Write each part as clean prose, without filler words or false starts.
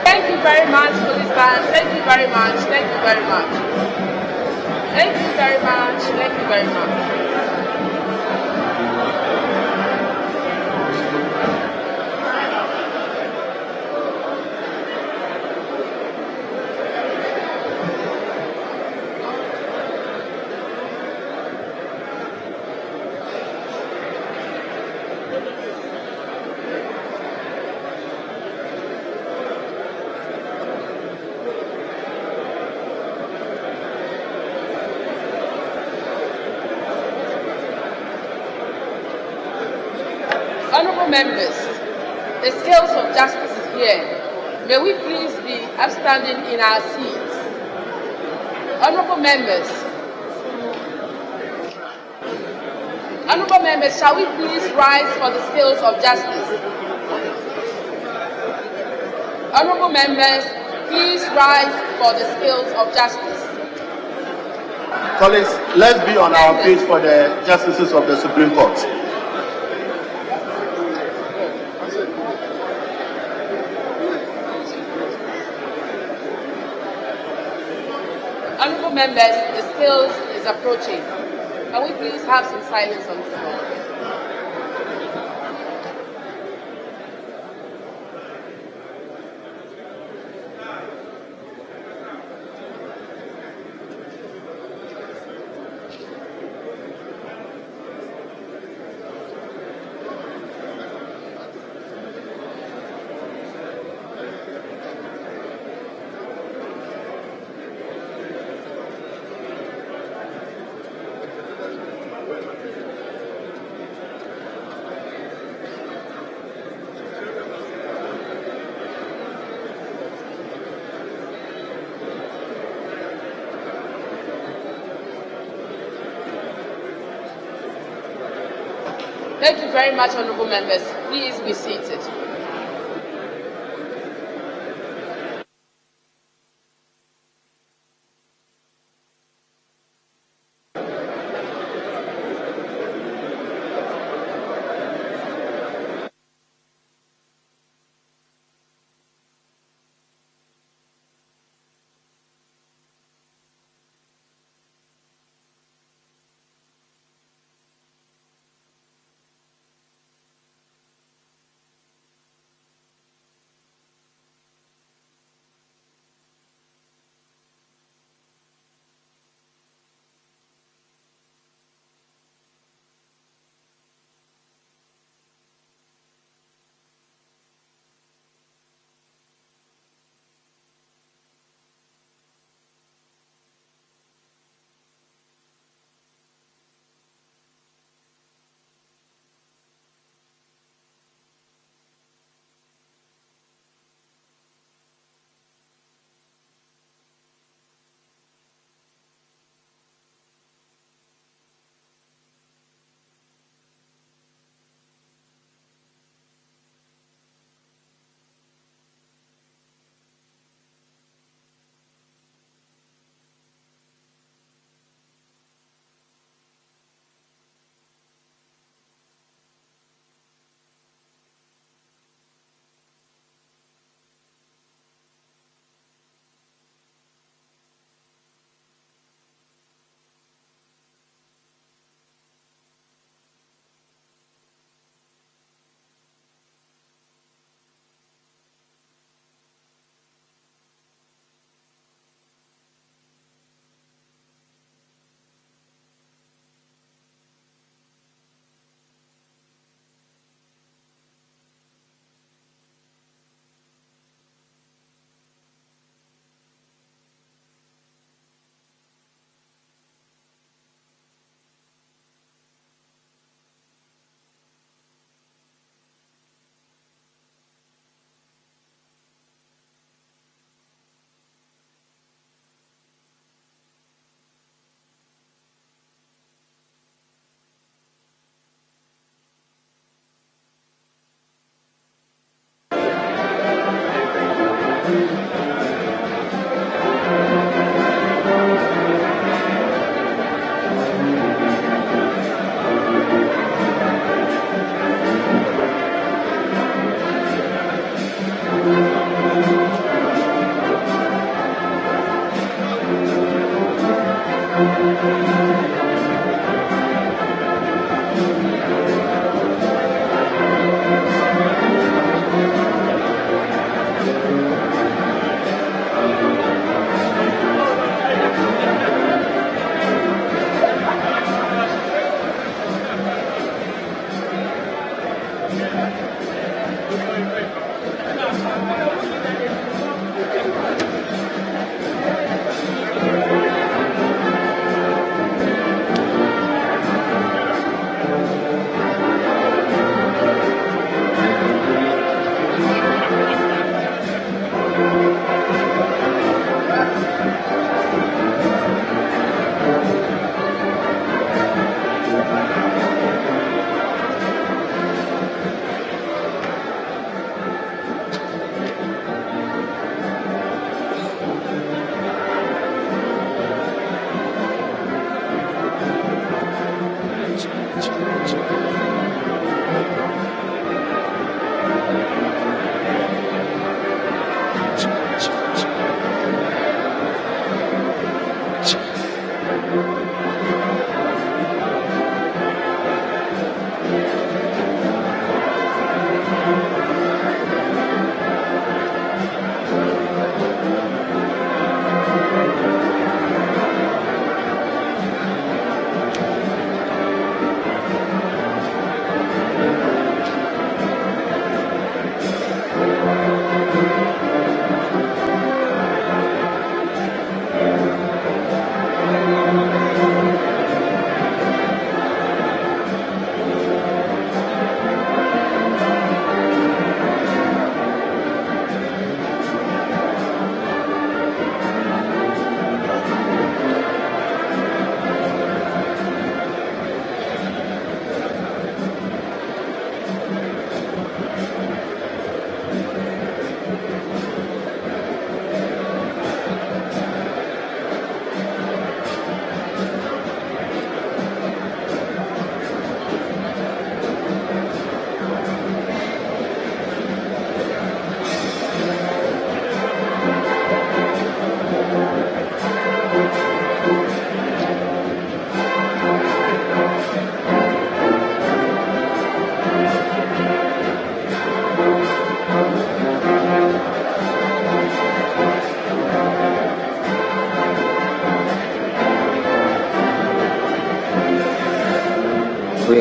Thank you very much, policeman. Thank you very much. Thank you very much. Thank you very much. Thank you very much. Honourable members, the scales of justice is here. May we please be upstanding in our seats. Honourable members, shall we please rise for the scales of justice? Honourable members, please rise for the scales of justice. Colleagues, let's be on our feet for the justices of the Supreme Court. Honourable members, the scales is approaching. Can we please have some silence on the floor? Thank you very much, honourable members. Please be seated.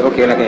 okay, like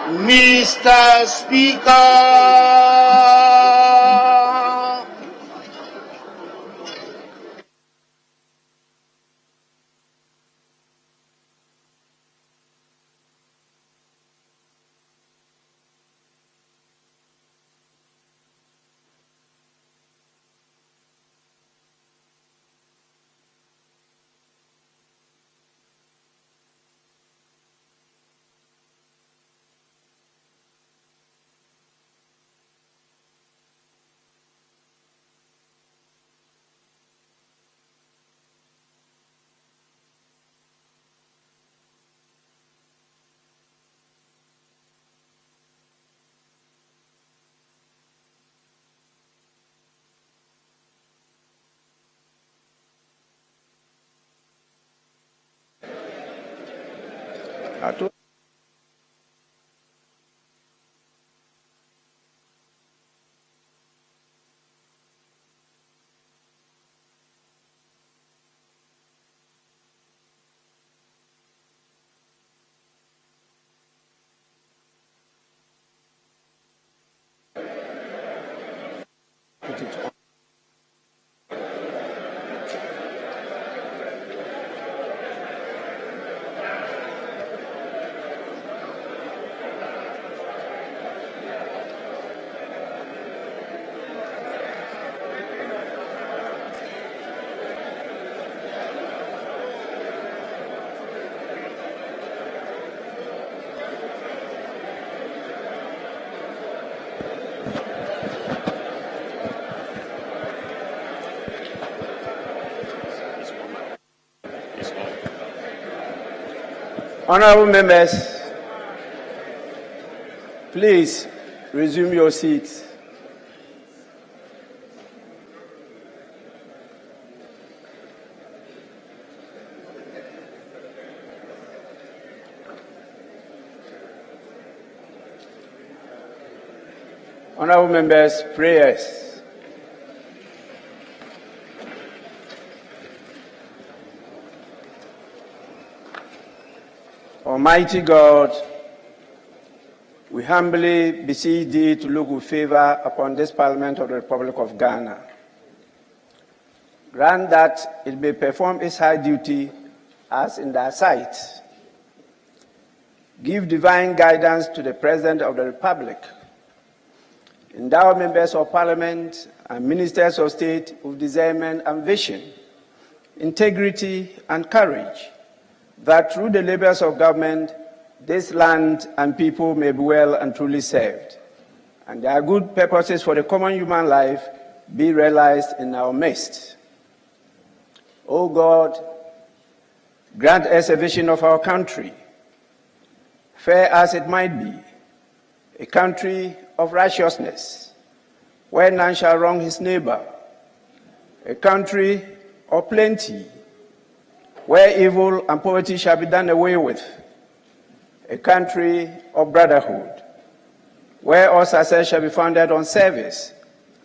Mr. Speaker. Addo. Honorable members, please resume your seats. Honorable members, prayers. Almighty God, we humbly beseech thee to look with favor upon this Parliament of the Republic of Ghana. Grant that it may perform its high duty as in thy sight. Give divine guidance to the President of the Republic. Endow members of Parliament and ministers of state with discernment and vision, integrity and courage, that through the labors of government, this land and people may be well and truly served, and their good purposes for the common human life be realized in our midst. O God, grant us a vision of our country, fair as it might be, a country of righteousness, where none shall wrong his neighbor, a country of plenty, where evil and poverty shall be done away with, a country of brotherhood, where all success shall be founded on service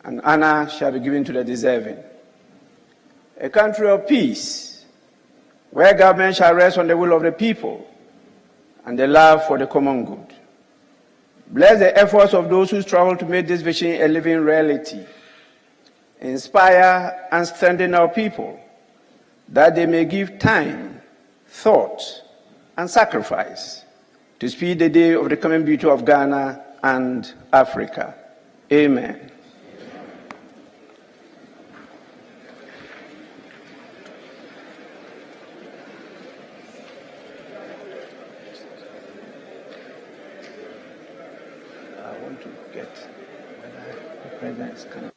and honor shall be given to the deserving, a country of peace, where government shall rest on the will of the people and the love for the common good. Bless the efforts of those who struggle to make this vision a living reality. Inspire and strengthen our people, that they may give time, thought, and sacrifice to speed the day of the coming beauty of Ghana and Africa. Amen. I want to get whether the president is coming.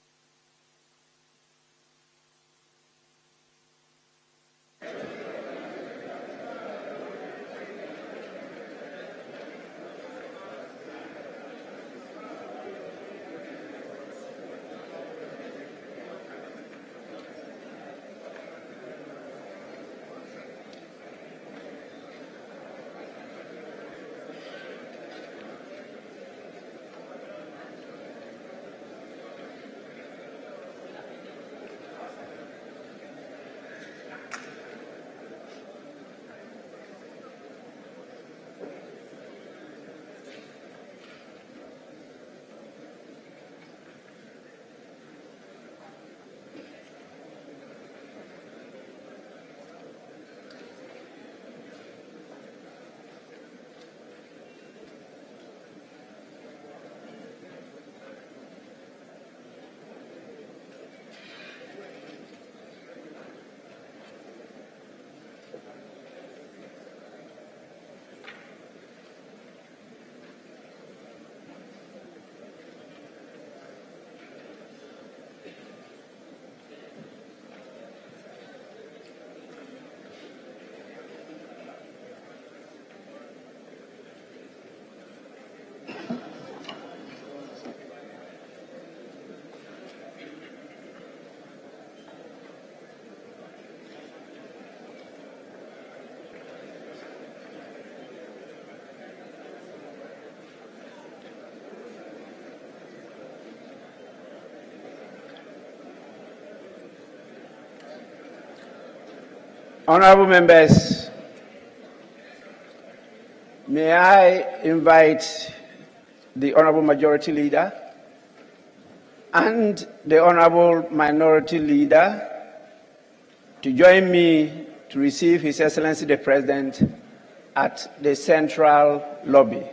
Honorable members, may I invite the Honorable Majority Leader and the Honorable Minority Leader to join me to receive His Excellency the President at the Central Lobby.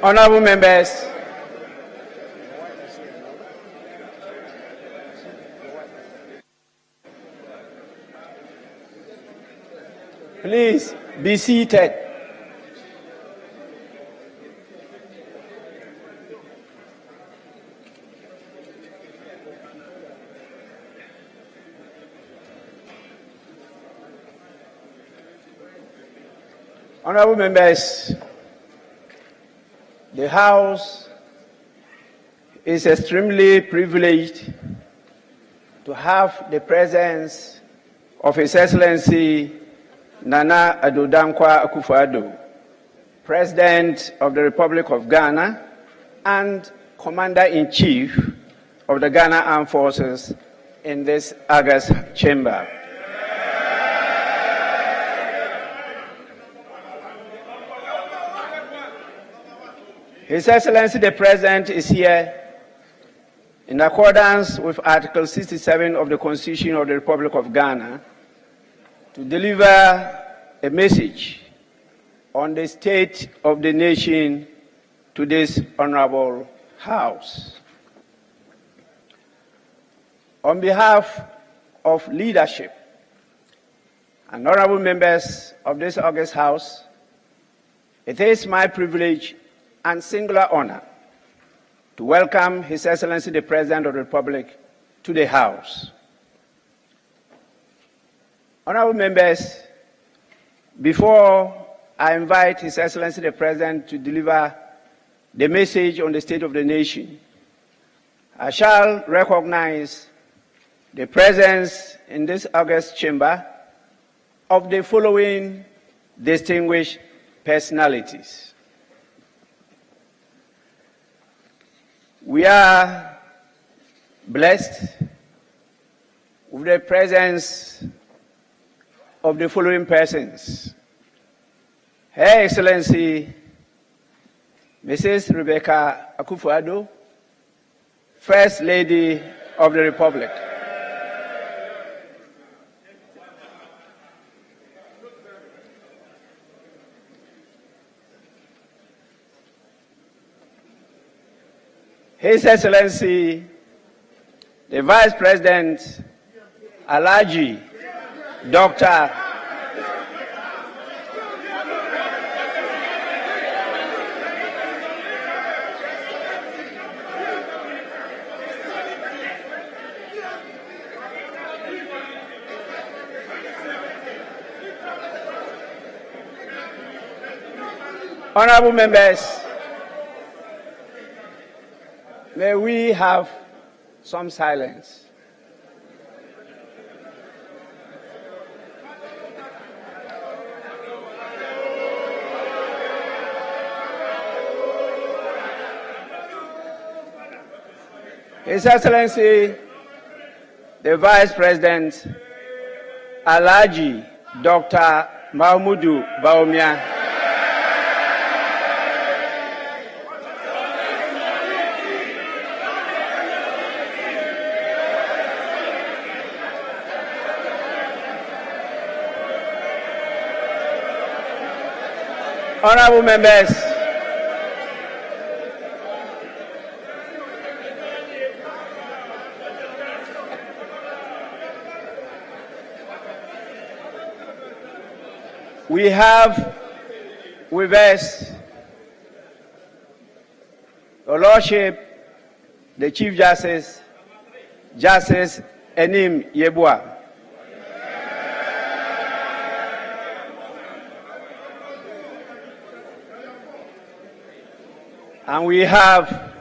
Honorable members, please be seated. Honorable members, the House is extremely privileged to have the presence of His Excellency Nana Addo Akufo-Addo, President of the Republic of Ghana and Commander-in-Chief of the Ghana Armed Forces in this august chamber. His Excellency the President is here in accordance with Article 67 of the Constitution of the Republic of Ghana to deliver a message on the state of the nation to this honorable House. On behalf of leadership and honorable members of this august House, it is my privilege and singular honor to welcome His Excellency the President of the Republic to the House. Honorable members, before I invite His Excellency the President to deliver the message on the state of the nation, I shall recognize the presence in this august chamber of the following distinguished personalities. We are blessed with the presence of the following persons: Her Excellency Mrs. Rebecca Akufo-Addo, First Lady of the Republic. His Excellency, the Vice President, Alhaji Dr. Honorable members, may we have some silence. His Excellency, the Vice President, Alhaji Dr. Mahmudu Bawumia. Honorable members, we have with us Your Lordship, the Chief Justice, Justice Enim Yeboah. And we have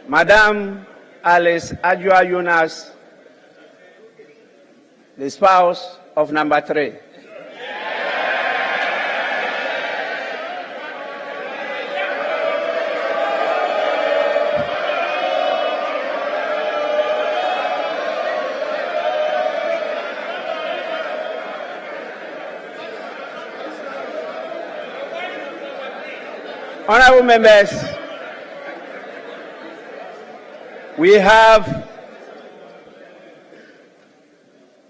Madam Alice Adjoa Yunus, the spouse of number 3. Honorable members, we have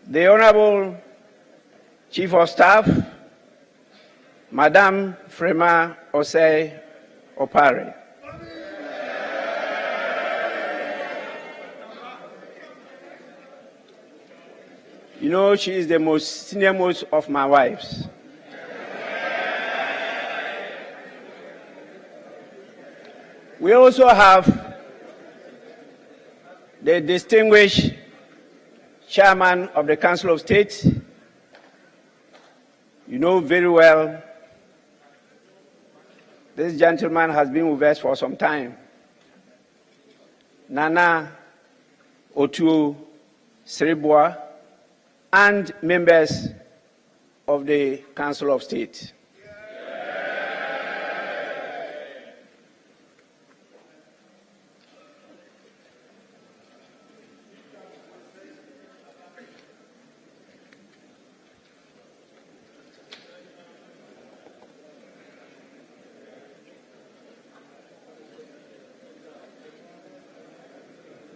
the Honorable Chief of Staff, Madame Frema Osei Opare. You know, she is the most senior-most of my wives. We also have the distinguished Chairman of the Council of State. You know very well, this gentleman has been with us for some time. Nana Otuo Sribwa, and members of the Council of State.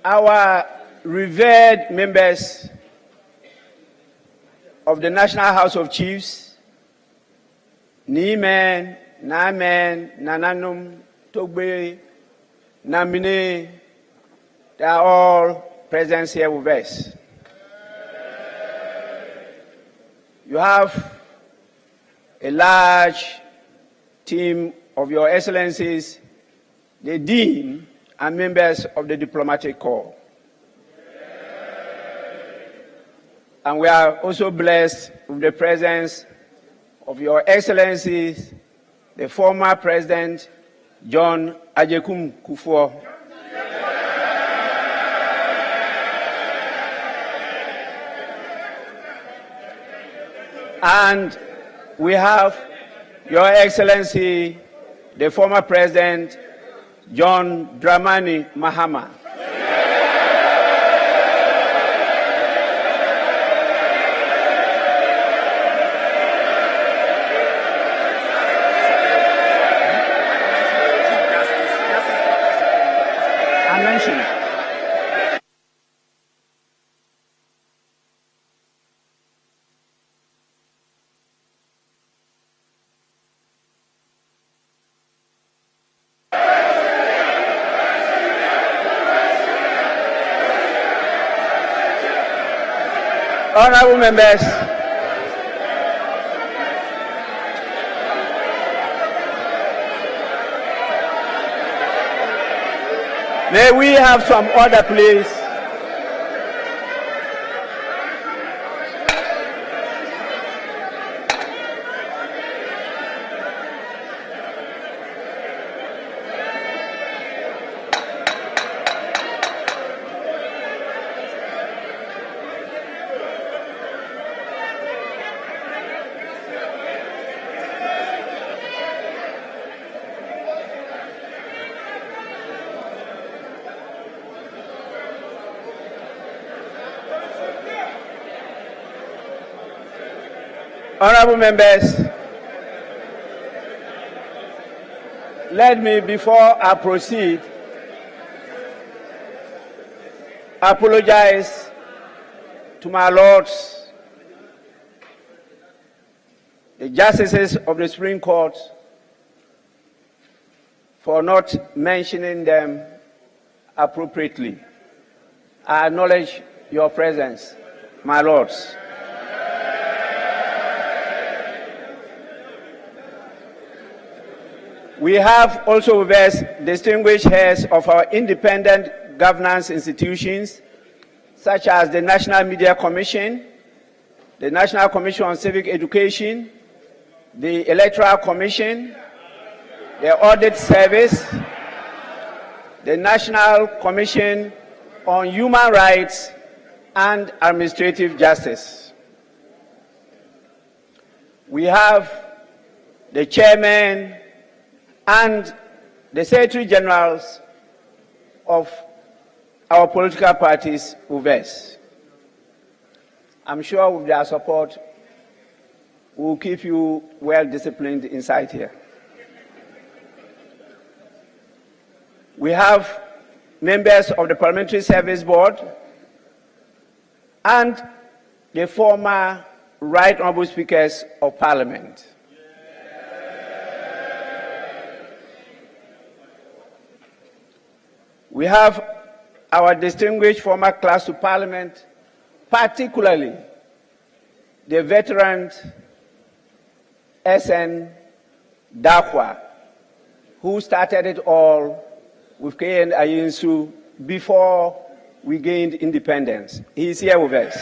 Our revered members of the National House of Chiefs, Nimen, Namen, Nananum, Togbe, Namine, they are all present here with us. You have a large team of Your Excellencies, the Dean and members of the Diplomatic Corps. And we are also blessed with the presence of Your Excellencies, the former President, John Ajekum Kufuor. And we have Your Excellency, the former President, John Dramani Mahama. Honorable members, may we have some order, please? Honorable members, let me, before I proceed, apologize to my lords, the justices of the Supreme Court, for not mentioning them appropriately. I acknowledge your presence, my lords. We have also with us distinguished heads of our independent governance institutions, such as the National Media Commission, the National Commission on Civic Education, the Electoral Commission, the Audit Service, the National Commission on Human Rights and Administrative Justice. We have the chairman and the Secretary Generals of our political parties with us. I'm sure with their support, we'll keep you well disciplined inside here. We have members of the Parliamentary Service Board and the former Right Honourable Speakers of Parliament. We have our distinguished former clerks to Parliament, particularly the veteran SN Dakwa, who started it all with KN Ayinsu before we gained independence. He is here with us.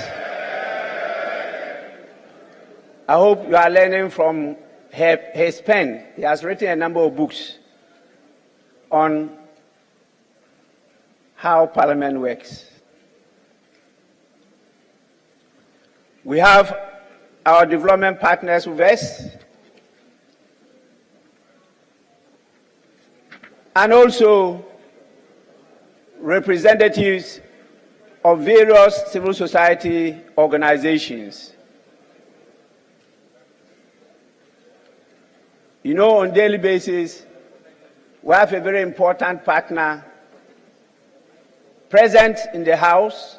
I hope you are learning from his pen. He has written a number of books on how Parliament works. We have our development partners with us, and also representatives of various civil society organizations. You know, on a daily basis, we have a very important partner present in the House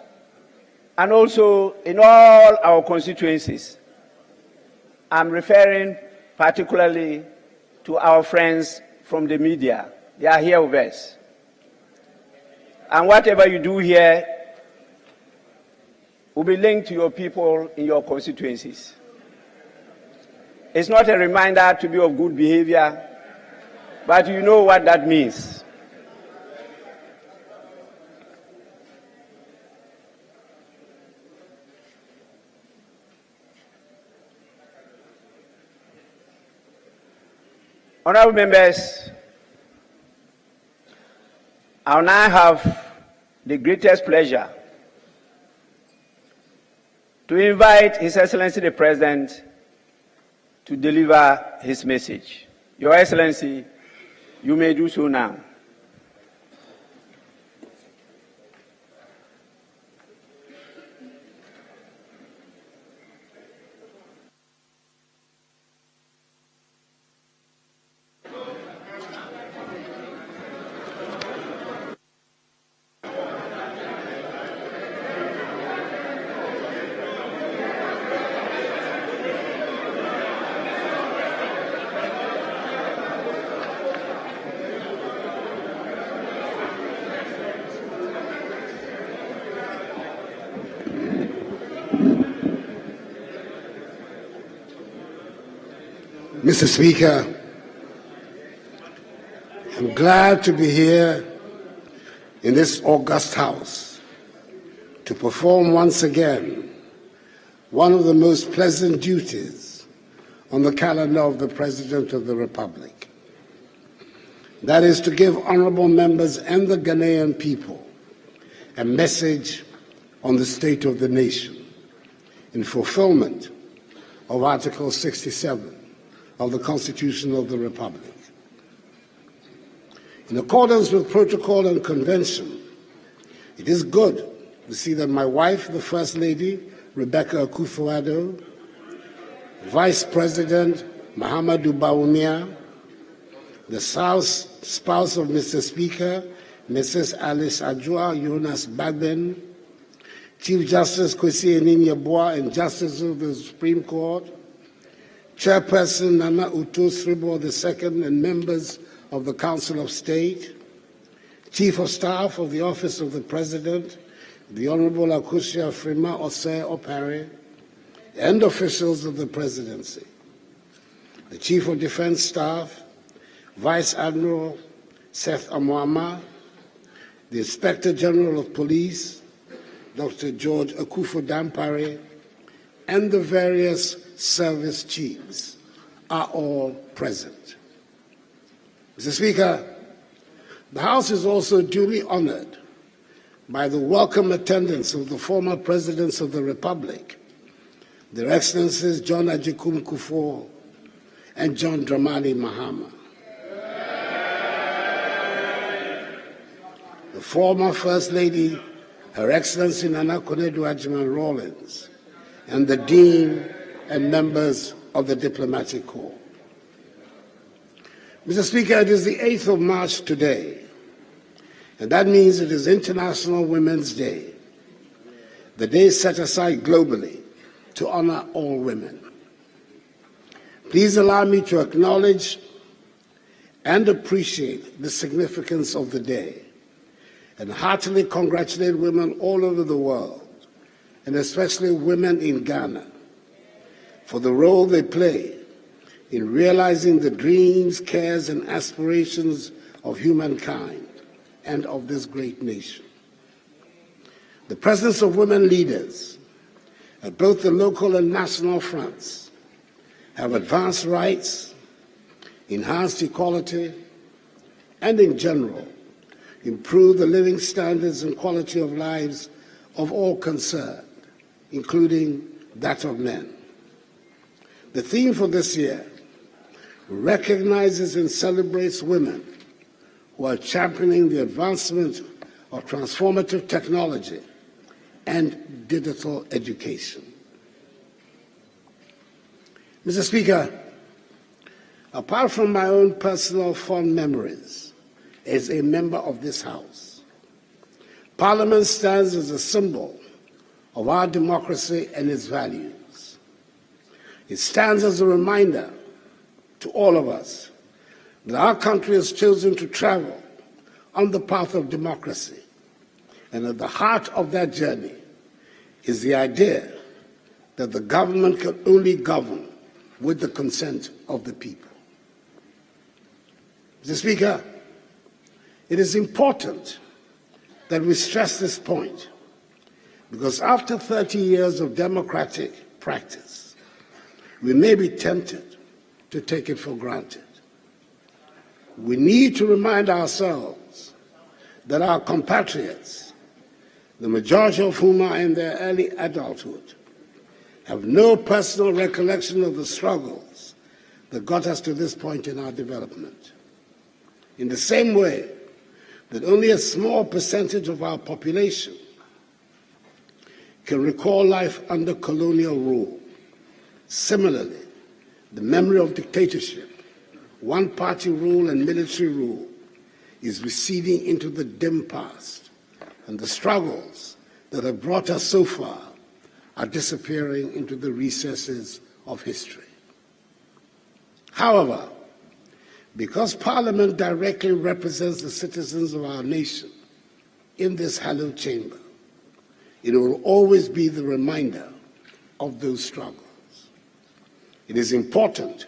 and also in all our constituencies. I'm referring particularly to our friends from the media. They are here with us. And whatever you do here will be linked to your people in your constituencies. It's not a reminder to be of good behavior, but you know what that means. Honorable members, I now have the greatest pleasure to invite His Excellency the President to deliver his message. Your Excellency, you may do so now. Mr. Speaker, I'm glad to be here in this august House to perform once again one of the most pleasant duties on the calendar of the President of the Republic. That is to give honorable members and the Ghanaian people a message on the state of the nation in fulfillment of Article 67 of the Constitution of the Republic. In accordance with protocol and convention, it is good to see that my wife, the First Lady, Rebecca Akufo-Addo, Vice President Mahamadou Bawumia, the spouse of Mr. Speaker, Mrs. Alice Adjoa Jonas Bagben, Chief Justice Kwesi Enim-Yeboah and Justices of the Supreme Court, Chairperson Nana Uto Sribo II and members of the Council of State, Chief of Staff of the Office of the President, the Honorable Akusia Frima Osei Opare, and officials of the Presidency, the Chief of Defense Staff, Vice Admiral Seth Amwama, the Inspector General of Police, Dr. George Akufo-Dampare, and the various service chiefs are all present. Mr. Speaker, the House is also duly honored by the welcome attendance of the former Presidents of the Republic, Their Excellencies John Agyekum Kufuor and John Dramani Mahama. The former First Lady, Her Excellency Nana Konadu Agyeman-Rawlings, and the Dean and members of the Diplomatic Corps. Mr. Speaker, it is the 8th of March today, and that means it is International Women's Day, the day set aside globally to honor all women. Please allow me to acknowledge and appreciate the significance of the day and heartily congratulate women all over the world, and especially women in Ghana, for the role they play in realizing the dreams, cares, and aspirations of humankind and of this great nation. The presence of women leaders at both the local and national fronts have advanced rights, enhanced equality, and in general, improved the living standards and quality of lives of all concerned, including that of men. The theme for this year recognizes and celebrates women who are championing the advancement of transformative technology and digital education. Mr. Speaker, apart from my own personal fond memories as a member of this House, Parliament stands as a symbol of our democracy and its values. It stands as a reminder to all of us that our country has chosen to travel on the path of democracy, and at the heart of that journey is the idea that the government can only govern with the consent of the people. Mr. Speaker, it is important that we stress this point because after 30 years of democratic practice, we may be tempted to take it for granted. We need to remind ourselves that our compatriots, the majority of whom are in their early adulthood, have no personal recollection of the struggles that got us to this point in our development. In the same way that only a small percentage of our population can recall life under colonial rule, similarly, the memory of dictatorship, one-party rule and military rule is receding into the dim past, and the struggles that have brought us so far are disappearing into the recesses of history. However, because Parliament directly represents the citizens of our nation in this hallowed chamber, it will always be the reminder of those struggles. It is important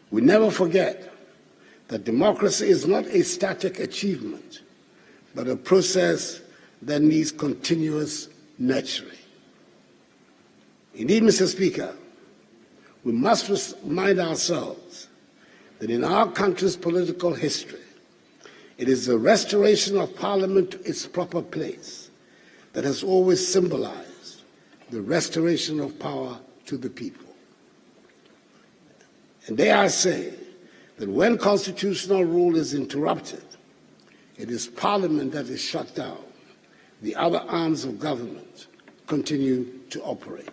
we never forget that democracy is not a static achievement, but a process that needs continuous nurturing. Indeed, Mr. Speaker, we must remind ourselves that in our country's political history, it is the restoration of Parliament to its proper place that has always symbolized the restoration of power to the people. And dare I say that when constitutional rule is interrupted, it is Parliament that is shut down. The other arms of government continue to operate.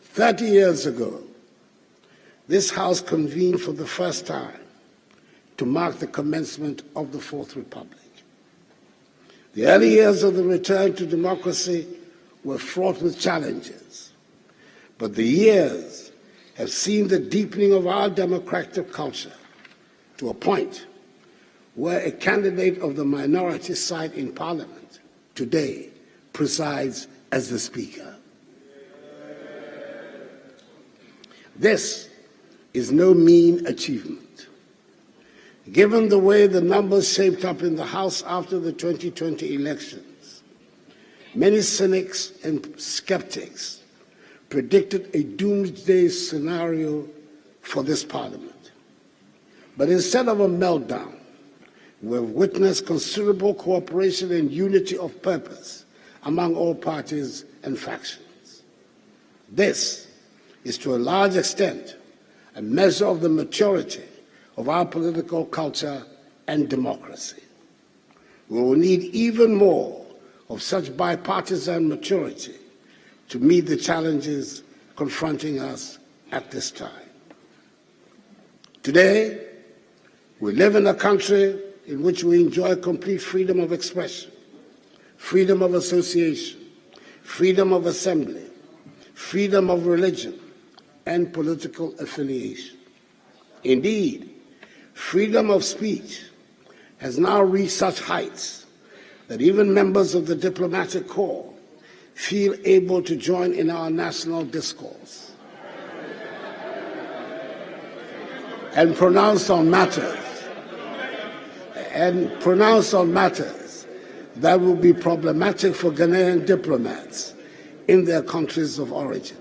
30 years ago, this House convened for the first time to mark the commencement of the Fourth Republic. The early years of the return to democracy were fraught with challenges, but the years have seen the deepening of our democratic culture to a point where a candidate of the minority side in Parliament today presides as the Speaker. This is no mean achievement. Given the way the numbers shaped up in the House after the 2020 elections, many cynics and skeptics predicted a doomsday scenario for this Parliament. But instead of a meltdown, we have witnessed considerable cooperation and unity of purpose among all parties and factions. This is to a large extent a measure of the maturity of our political culture and democracy. We will need even more of such bipartisan maturity to meet the challenges confronting us at this time. Today, we live in a country in which we enjoy complete freedom of expression, freedom of association, freedom of assembly, freedom of religion, and political affiliation. Indeed, freedom of speech has now reached such heights that even members of the diplomatic corps feel able to join in our national discourse and pronounce on matters that will be problematic for Ghanaian diplomats in their countries of origin.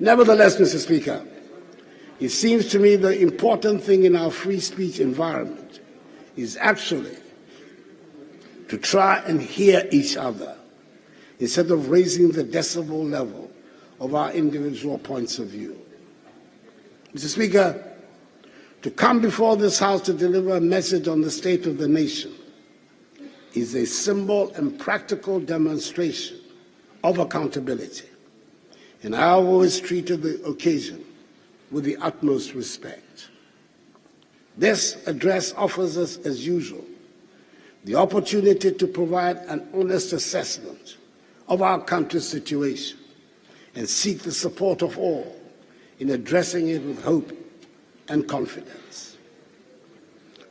Nevertheless, Mr. Speaker, it seems to me the important thing in our free speech environment is actually to try and hear each other instead of raising the decibel level of our individual points of view. Mr. Speaker, to come before this House to deliver a message on the state of the nation is a symbol and practical demonstration of accountability, and I have always treated the occasion with the utmost respect. This address offers us, as usual, the opportunity to provide an honest assessment of our country's situation and seek the support of all in addressing it with hope and confidence.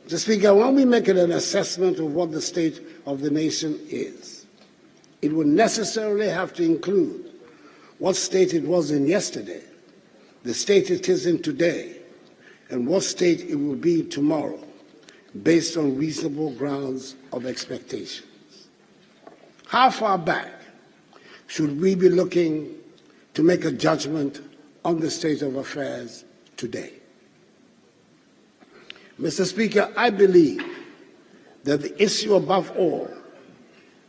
Mr. Speaker, when we make an assessment of what the state of the nation is, it will necessarily have to include what state it was in yesterday, the state it is in today, and what state it will be tomorrow, based on reasonable grounds of expectations. How far back should we be looking to make a judgment on the state of affairs today? Mr. Speaker, I believe that the issue above all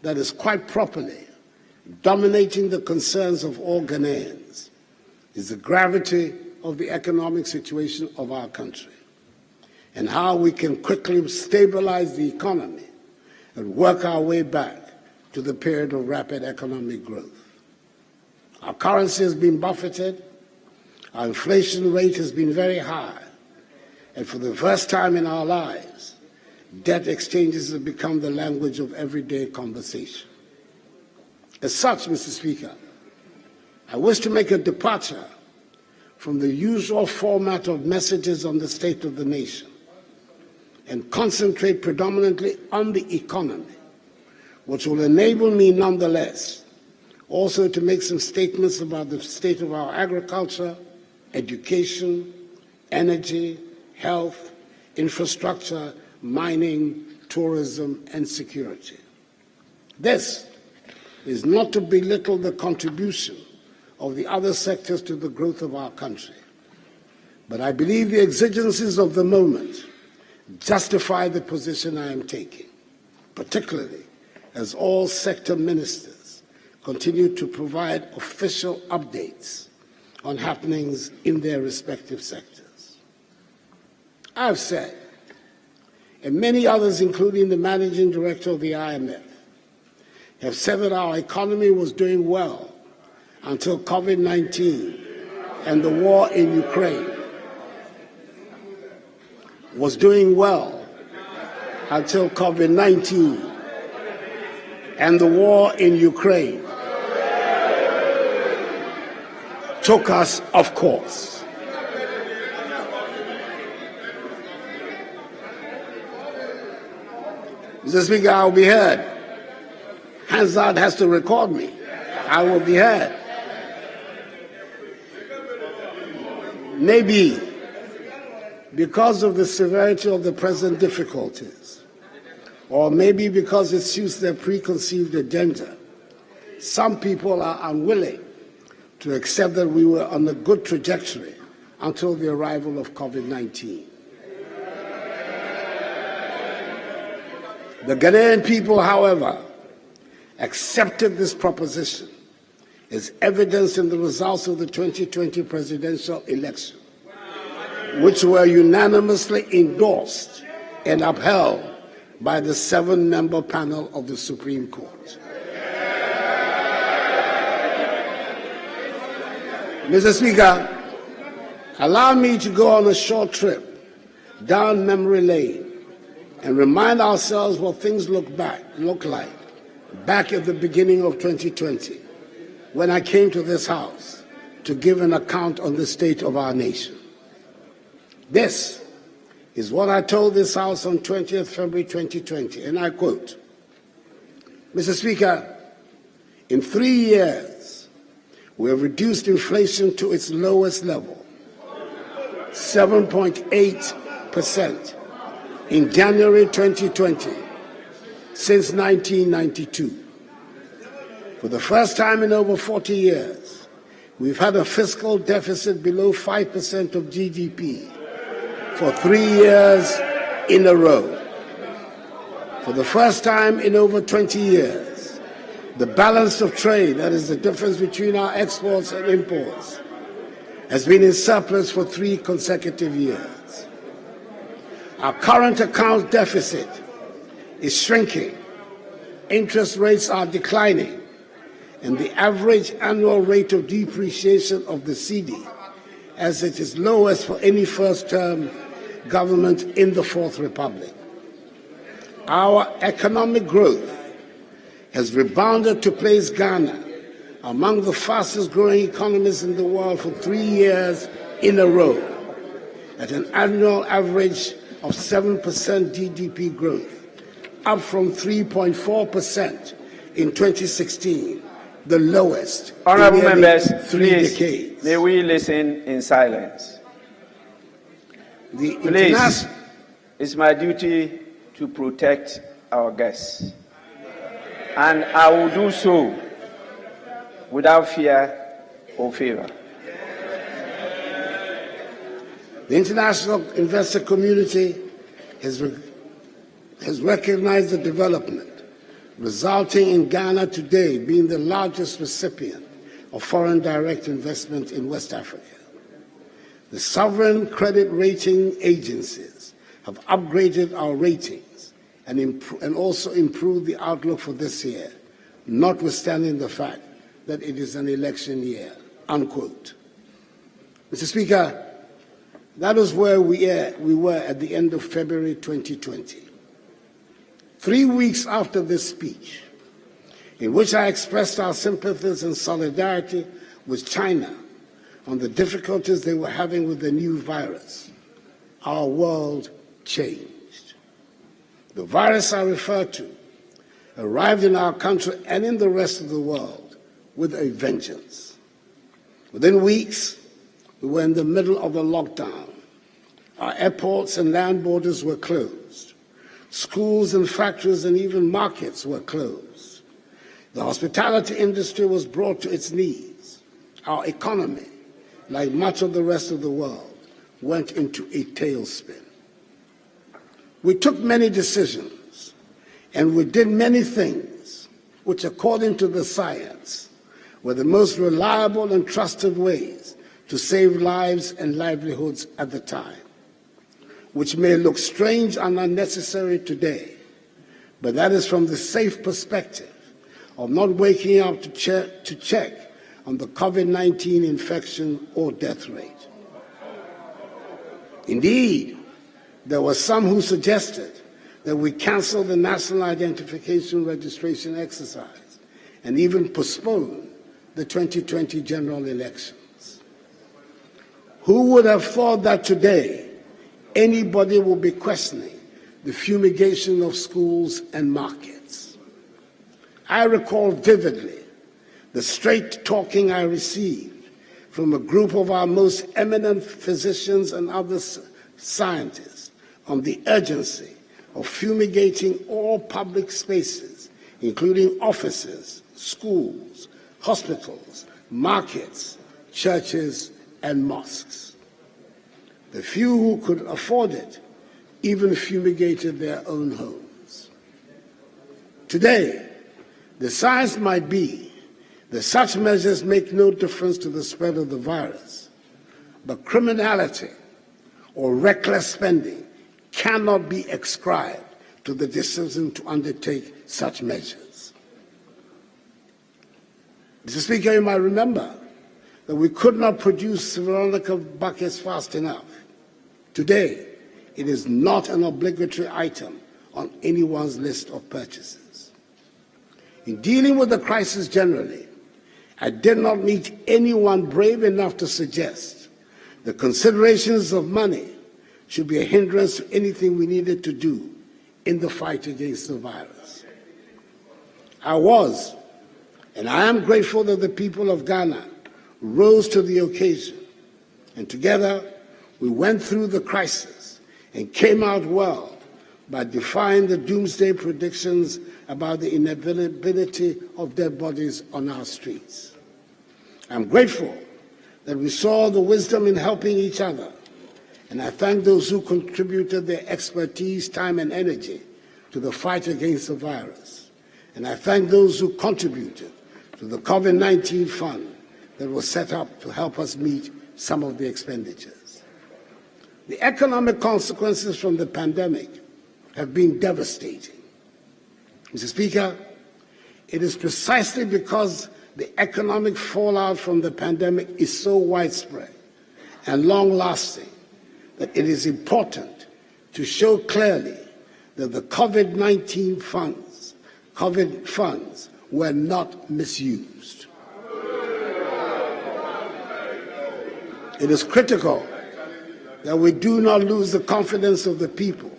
that is quite properly dominating the concerns of all Ghanaians is the gravity of the economic situation of our country and how we can quickly stabilize the economy and work our way back to the period of rapid economic growth. Our currency has been buffeted, our inflation rate has been very high, and for the first time in our lives, debt exchanges have become the language of everyday conversation. As such, Mr. Speaker, I wish to make a departure from the usual format of messages on the state of the nation and concentrate predominantly on the economy, which will enable me nonetheless also to make some statements about the state of our agriculture, education, energy, health, infrastructure, mining, tourism, and security. This is not to belittle the contribution of the other sectors to the growth of our country, but I believe the exigencies of the moment justify the position I am taking, particularly as all sector ministers continue to provide official updates on happenings in their respective sectors. I've said, and many others, including the managing director of the IMF, have said that our economy was doing well until COVID-19 and the war in Ukraine. Was doing well until COVID-19 and the war in Ukraine took us off course. Mr. Speaker, I will be heard. Hansard has to record me. I will be heard. Maybe because of the severity of the present difficulties, or maybe because it suits their preconceived agenda, some people are unwilling to accept that we were on a good trajectory until the arrival of COVID-19. The Ghanaian people, however, accepted this proposition as evidenced in the results of the 2020 presidential election, which were unanimously endorsed and upheld by the 7-member panel of the Supreme Court. Mr. Speaker, allow me to go on a short trip down memory lane and remind ourselves what things look like back at the beginning of 2020, when I came to this House to give an account on the state of our nation. This is what I told this House on 20th February 2020, and I quote, Mr. Speaker, in 3 years, we have reduced inflation to its lowest level, 7.8% in January 2020, since 1992. For the first time in over 40 years, we've had a fiscal deficit below 5% of GDP for 3 years in a row. For the first time in over 20 years, the balance of trade, that is the difference between our exports and imports, has been in surplus for 3 consecutive years. Our current account deficit is shrinking, interest rates are declining, and the average annual rate of depreciation of the cedi, as it is lowest for any first-term government in the Fourth Republic. Our economic growth has rebounded to place Ghana among the fastest-growing economies in the world for 3 years in a row, at an annual average of 7% GDP growth, up from 3.4% in 2016, the lowest Honourable in nearly members, 3 please, decades. may we listen in silence. Please, it's my duty to protect our guests, and I will do so without fear or favor. The international investor community has recognized the development, resulting in Ghana today being the largest recipient of foreign direct investment in West Africa. The sovereign credit rating agencies have upgraded our ratings and also improved the outlook for this year, notwithstanding the fact that it is an election year, unquote. Mr. Speaker, that is where we were at the end of February 2020. 3 weeks after this speech, in which I expressed our sympathies and solidarity with China on the difficulties they were having with the new virus, our world changed. The virus I refer to arrived in our country and in the rest of the world with a vengeance. Within weeks, we were in the middle of a lockdown. Our airports and land borders were closed. Schools and factories and even markets were closed. The hospitality industry was brought to its knees. Our economy, like much of the rest of the world, went into a tailspin. We took many decisions, and we did many things which, according to the science, were the most reliable and trusted ways to save lives and livelihoods at the time, which may look strange and unnecessary today, but that is from the safe perspective of not waking up to check on the COVID-19 infection or death rate. Indeed, there were some who suggested that we cancel the national identification registration exercise and even postpone the 2020 general elections. Who would have thought that today anybody will be questioning the fumigation of schools and markets? I recall vividly the straight talking I received from a group of our most eminent physicians and other scientists on the urgency of fumigating all public spaces, including offices, schools, hospitals, markets, churches, and mosques. The few who could afford it even fumigated their own homes. Today, the science might be that such measures make no difference to the spread of the virus, but criminality or reckless spending cannot be ascribed to the decision to undertake such measures. Mr. Speaker, you might remember that we could not produce Veronica buckets fast enough. Today, it is not an obligatory item on anyone's list of purchases. In dealing with the crisis generally, I did not meet anyone brave enough to suggest the considerations of money should be a hindrance to anything we needed to do in the fight against the virus. I was, and I am grateful that the people of Ghana rose to the occasion, and together we went through the crisis and came out well by defying the doomsday predictions about the inevitability of dead bodies on our streets. I'm grateful that we saw the wisdom in helping each other, and I thank those who contributed their expertise, time, and energy to the fight against the virus. And I thank those who contributed to the COVID-19 fund that was set up to help us meet some of the expenditures. The economic consequences from the pandemic have been devastating. Mr. Speaker, it is precisely because the economic fallout from the pandemic is so widespread and long-lasting that it is important to show clearly that the COVID-19 funds, were not misused. It is critical that we do not lose the confidence of the people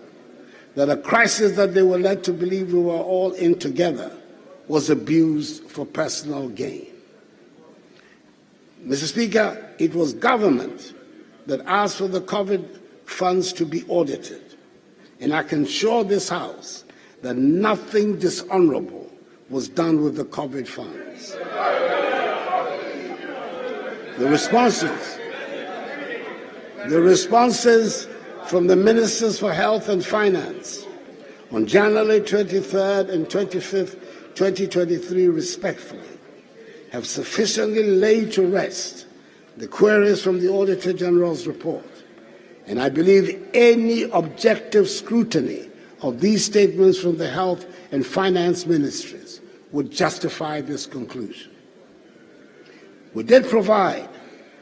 that a crisis that they were led to believe we were all in together was abused for personal gain. Mr. Speaker, it was government that asked for the COVID funds to be audited, and I can assure this House that nothing dishonorable was done with the COVID funds. The responses from the Ministers for Health and Finance on January 23rd and 25th, 2023, respectfully, have sufficiently laid to rest the queries from the Auditor General's report, and I believe any objective scrutiny of these statements from the Health and Finance Ministries would justify this conclusion. We did provide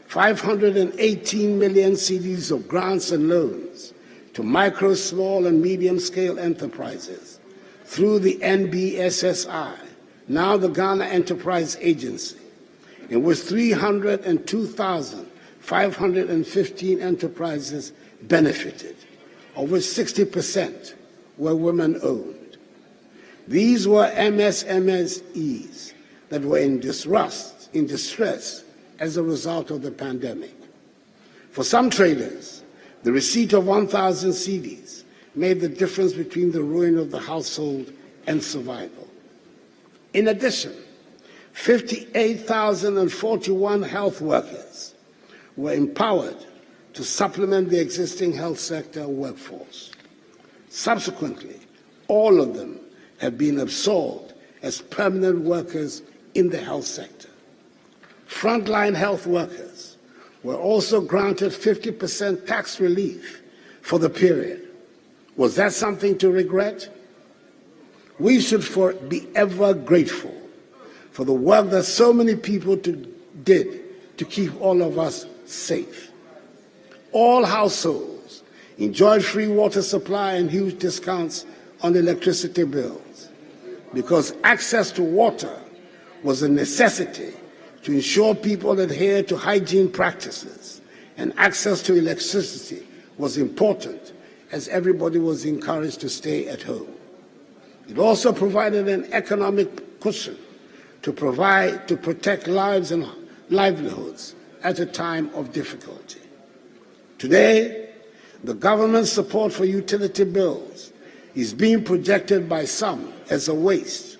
518 million cedis of grants and loans to micro, small, and medium-scale enterprises through the NBSSI, now the Ghana Enterprise Agency, in which 302,515 enterprises benefited, of which 60% were women-owned. These were MSMEs that were in distress as a result of the pandemic. For some traders, the receipt of 1,000 cedis made the difference between the ruin of the household and survival. In addition, 58,041 health workers were empowered to supplement the existing health sector workforce. Subsequently, all of them have been absorbed as permanent workers in the health sector. Frontline health workers were also granted 50% tax relief for the period. Was that something to regret? We should be ever grateful for the work that so many people did to keep all of us safe. All households enjoyed free water supply and huge discounts on electricity bills because access to water was a necessity to ensure people adhere to hygiene practices, and access to electricity was important as everybody was encouraged to stay at home. It also provided an economic cushion to protect lives and livelihoods at a time of difficulty. Today, the government's support for utility bills is being projected by some as a waste,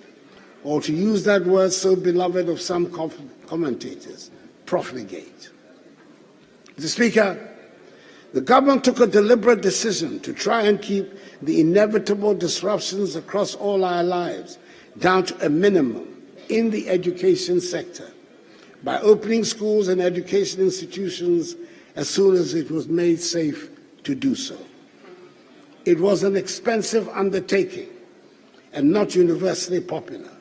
or to use that word so beloved of some commentators, profligate. Mr. Speaker, the government took a deliberate decision to try and keep the inevitable disruptions across all our lives down to a minimum in the education sector by opening schools and education institutions as soon as it was made safe to do so. It was an expensive undertaking and not universally popular.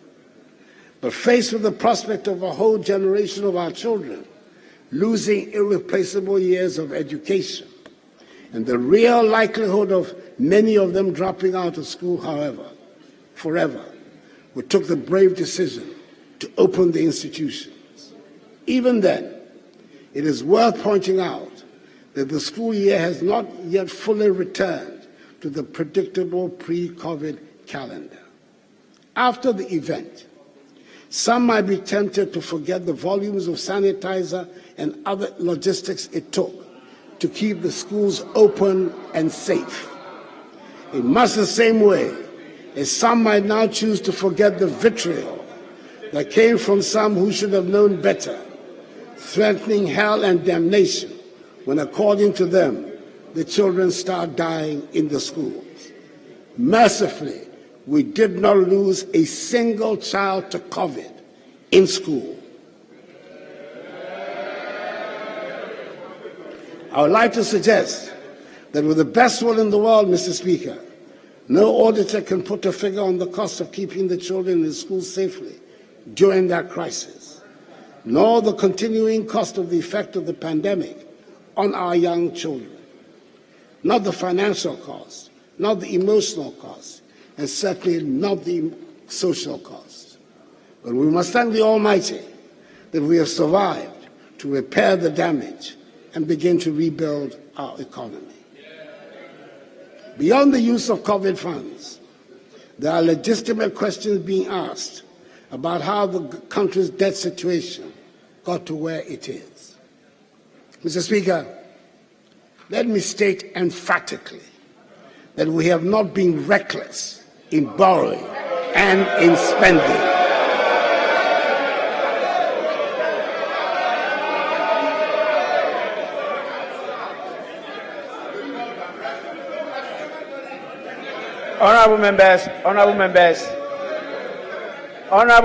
But faced with the prospect of a whole generation of our children losing irreplaceable years of education, and the real likelihood of many of them dropping out of school, however, forever, we took the brave decision to open the institutions. Even then, it is worth pointing out that the school year has not yet fully returned to the predictable pre-COVID calendar. After the event, some might be tempted to forget the volumes of sanitizer and other logistics it took to keep the schools open and safe. In much the same way as some might now choose to forget the vitriol that came from some who should have known better, threatening hell and damnation when, according to them, the children start dying in the schools. Mercifully, we did not lose a single child to COVID in school. I would like to suggest that with the best will in the world, Mr. Speaker, no auditor can put a figure on the cost of keeping the children in school safely during that crisis, nor the continuing cost of the effect of the pandemic on our young children. Not the financial cost, not the emotional cost, and certainly not the social cost. But we must thank the Almighty that we have survived to repair the damage and begin to rebuild our economy. Beyond the use of COVID funds, there are legitimate questions being asked about how the country's debt situation got to where it is. Mr. Speaker, let me state emphatically that we have not been reckless in borrowing and in spending. Honourable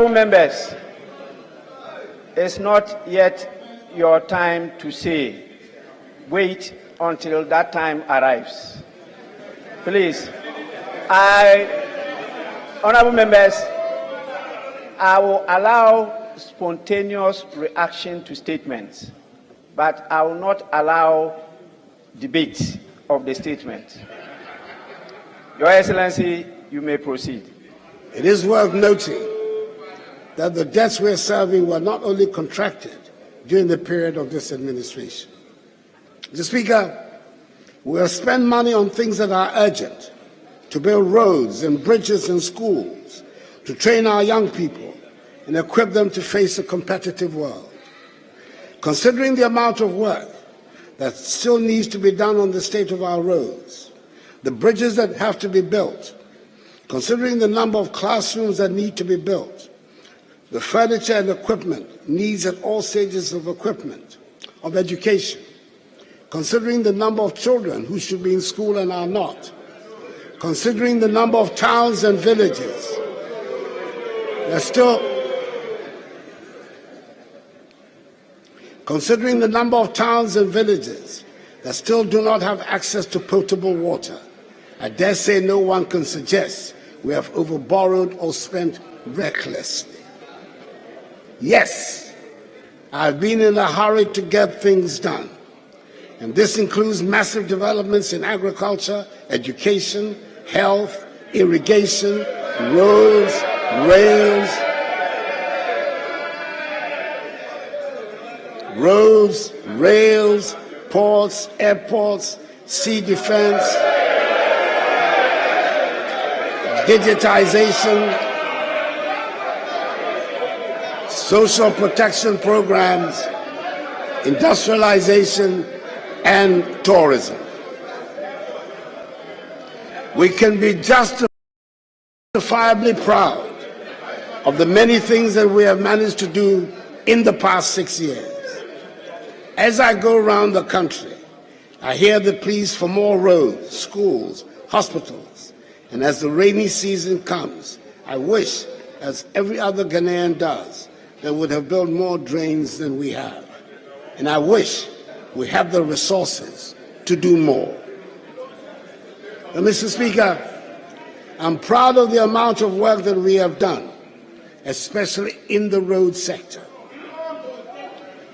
members, it's not yet your time to say. Wait until that time arrives. Please, honourable members, I will allow spontaneous reaction to statements, but I will not allow debate of the statement. Your Excellency, you may proceed. It is worth noting that the debts we are serving were not only contracted during the period of this administration. Mr. Speaker, we have spent money on things that are urgent, to build roads and bridges and schools, to train our young people and equip them to face a competitive world. Considering the amount of work that still needs to be done on the state of our roads, the bridges that have to be built, considering the number of classrooms that need to be built, the furniture and equipment needs at all stages of education, considering the number of children who should be in school and are not, considering the number of towns and villages that still do not have access to potable water, I dare say no one can suggest we have overborrowed or spent recklessly. Yes, I've been in a hurry to get things done, and this includes massive developments in agriculture, education, health, irrigation, roads, rails, ports, airports, sea defense, digitization, social protection programs, industrialization, and tourism. We can be justifiably proud of the many things that we have managed to do in the past 6 years. As I go around the country, I hear the pleas for more roads, schools, hospitals, and as the rainy season comes, I wish, as every other Ghanaian does, that we would have built more drains than we have. And I wish we have the resources to do more. And Mr. Speaker, I'm proud of the amount of work that we have done, especially in the road sector.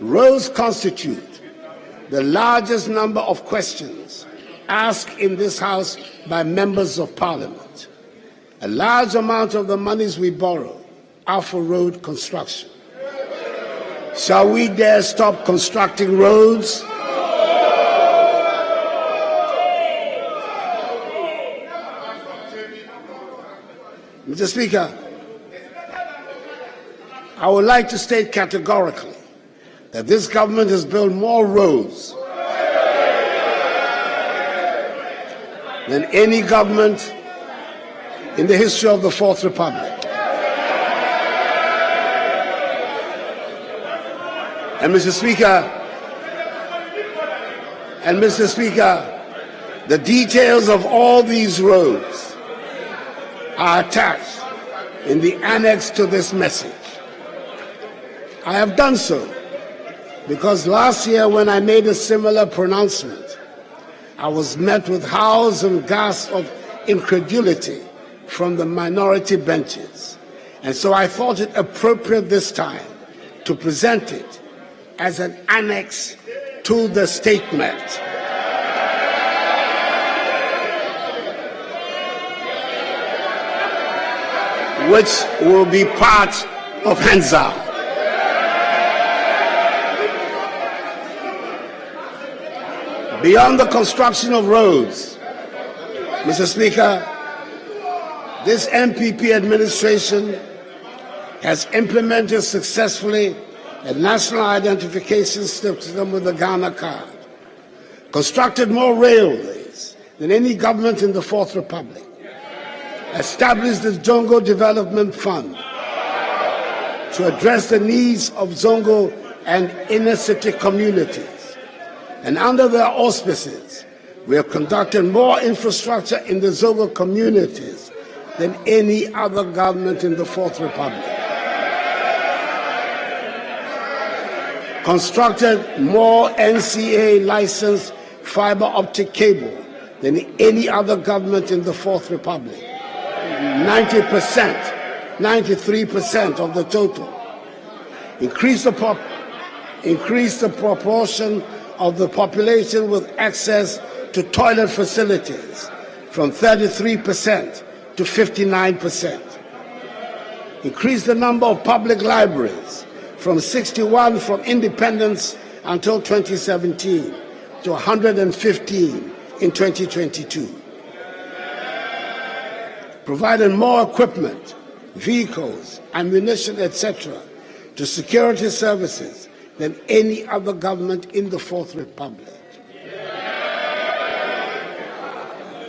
Roads constitute the largest number of questions asked in this House by members of Parliament. A large amount of the monies we borrow are for road construction. Shall we dare stop constructing roads? Mr. Speaker, I would like to state categorically that this government has built more roads than any government in the history of the Fourth Republic. And Mr. Speaker, the details of all these roads are attached in the annex to this message. I have done so because last year when I made a similar pronouncement, I was met with howls and gasps of incredulity from the minority benches. And so I thought it appropriate this time to present it as an annex to the statement. Which will be part of Hansa. Beyond the construction of roads, Mr. Speaker, this MPP administration has implemented successfully a national identification system with the Ghana card, constructed more railways than any government in the Fourth Republic, established the Zongo Development Fund to address the needs of Zongo and inner city communities. And under their auspices, we have conducted more infrastructure in the Zongo communities than any other government in the Fourth Republic. Constructed more NCA licensed fiber optic cable than any other government in the Fourth Republic. 90%, 93% of the total. Increase the proportion of the population with access to toilet facilities from 33% to 59%. Increase the number of public libraries from 61 from independence until 2017 to 115 in 2022. Provided more equipment, vehicles, ammunition, etc. to security services than any other government in the Fourth Republic.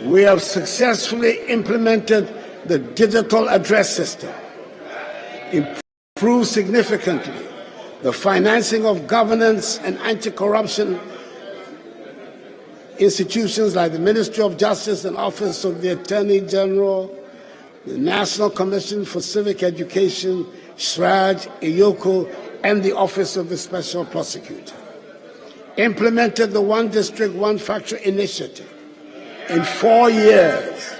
We have successfully implemented the digital address system, improved significantly the financing of governance and anti-corruption institutions like the Ministry of Justice and Office of the Attorney General, the National Commission for Civic Education, SRAJ, EYOCO, and the Office of the Special Prosecutor. Implemented the One District, One Factory initiative. In 4 years,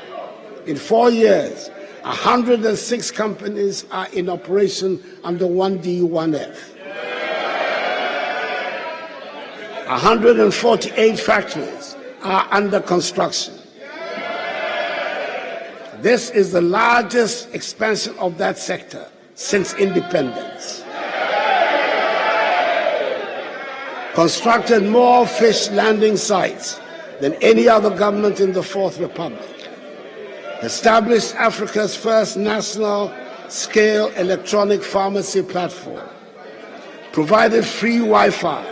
106 companies are in operation under 1D, 1F. 148 factories are under construction. This is the largest expansion of that sector since independence. Constructed more fish landing sites than any other government in the Fourth Republic. Established Africa's first national-scale electronic pharmacy platform. Provided free Wi-Fi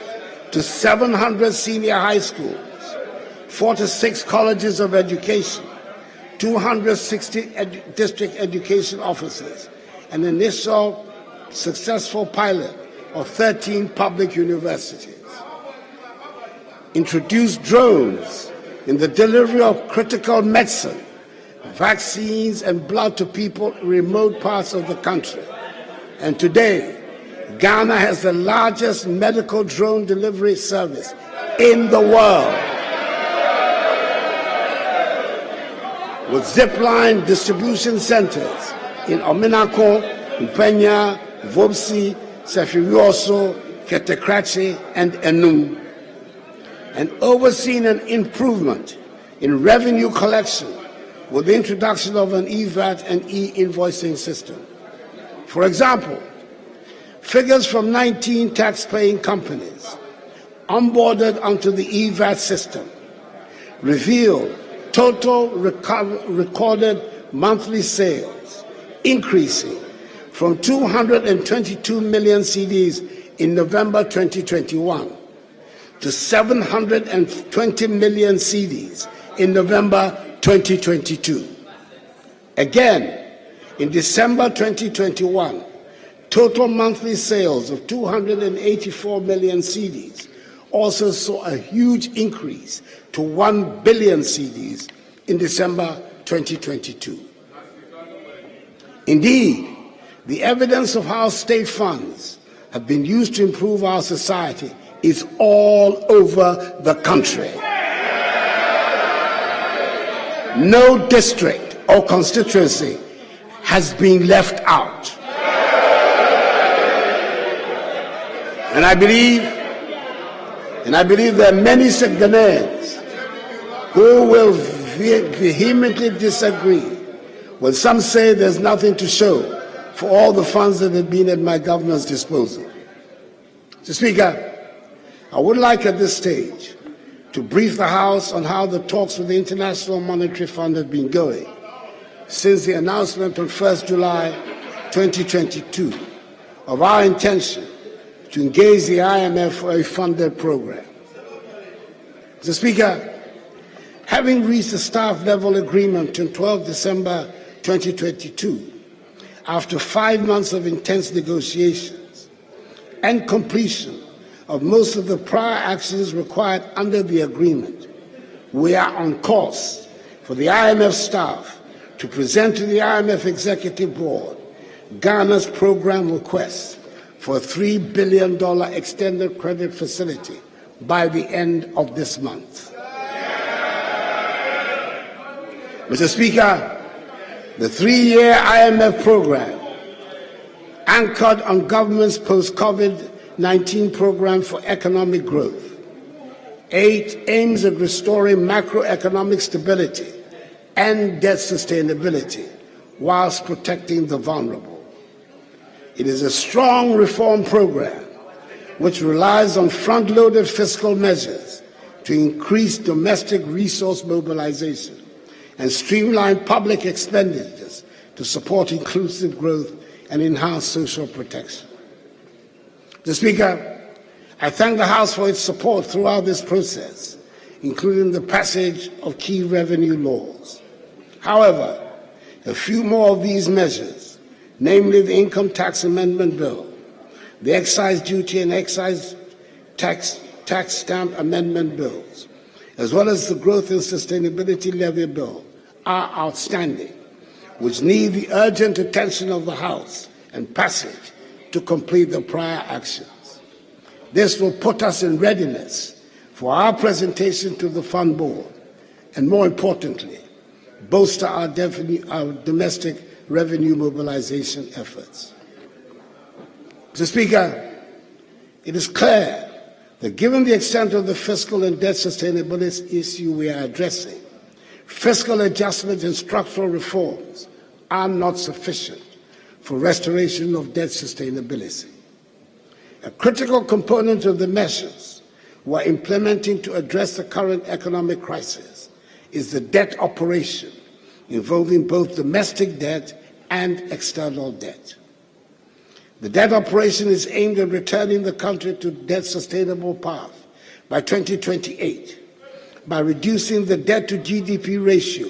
to 700 senior high schools, 46 colleges of education, 260 district education offices, an initial successful pilot of 13 public universities. Introduced drones in the delivery of critical medicine, vaccines, and blood to people in remote parts of the country. And today, Ghana has the largest medical drone delivery service in the world, with zipline distribution centers in Ominako, Upenya, Vobsi, Sefirioso, Ketekrachi, and Enum, and overseen an improvement in revenue collection with the introduction of an EVAT and e-invoicing system. For example, figures from 19 tax-paying companies onboarded onto the EVAT system reveal total recorded monthly sales increasing from 222 million cedis in November 2021 to 720 million cedis in November 2022. Again, in December 2021, total monthly sales of 284 million cedis also saw a huge increase to 1 billion cedis in December 2022. Indeed, the evidence of how state funds have been used to improve our society is all over the country. No district or constituency has been left out. And I believe there are many Ghanaians who will vehemently disagree when some say there's nothing to show for all the funds that have been at my government's disposal. Mr. Speaker, I would like at this stage to brief the House on how the talks with the International Monetary Fund have been going since the announcement on 1st July 2022 of our intention to engage the IMF for a funded program. Mr. Speaker, having reached a staff-level agreement on 12 December 2022, after 5 months of intense negotiations and completion of most of the prior actions required under the agreement, we are on course for the IMF staff to present to the IMF Executive Board Ghana's program request for a $3 billion extended credit facility by the end of this month. Mr. Speaker, the 3-year IMF program, anchored on government's post-COVID-19 program for economic growth, aims at restoring macroeconomic stability and debt sustainability whilst protecting the vulnerable. It is a strong reform program which relies on front-loaded fiscal measures to increase domestic resource mobilization and streamline public expenditures to support inclusive growth and enhance social protection. Mr. Speaker, I thank the House for its support throughout this process, including the passage of key revenue laws. However, a few more of these measures, namely the Income Tax Amendment Bill, the Excise Duty and Excise Tax Stamp Amendment Bills, as well as the Growth and Sustainability Levy Bill, are outstanding, which need the urgent attention of the House and passage to complete the prior actions. This will put us in readiness for our presentation to the Fund Board and, more importantly, bolster our domestic revenue mobilization efforts. Mr. Speaker, it is clear that given the extent of the fiscal and debt sustainability issue we are addressing, fiscal adjustments and structural reforms are not sufficient for restoration of debt sustainability. A critical component of the measures we're implementing to address the current economic crisis is the debt operation, involving both domestic debt and external debt. The debt operation is aimed at returning the country to debt sustainable path by 2028 by reducing the debt to GDP ratio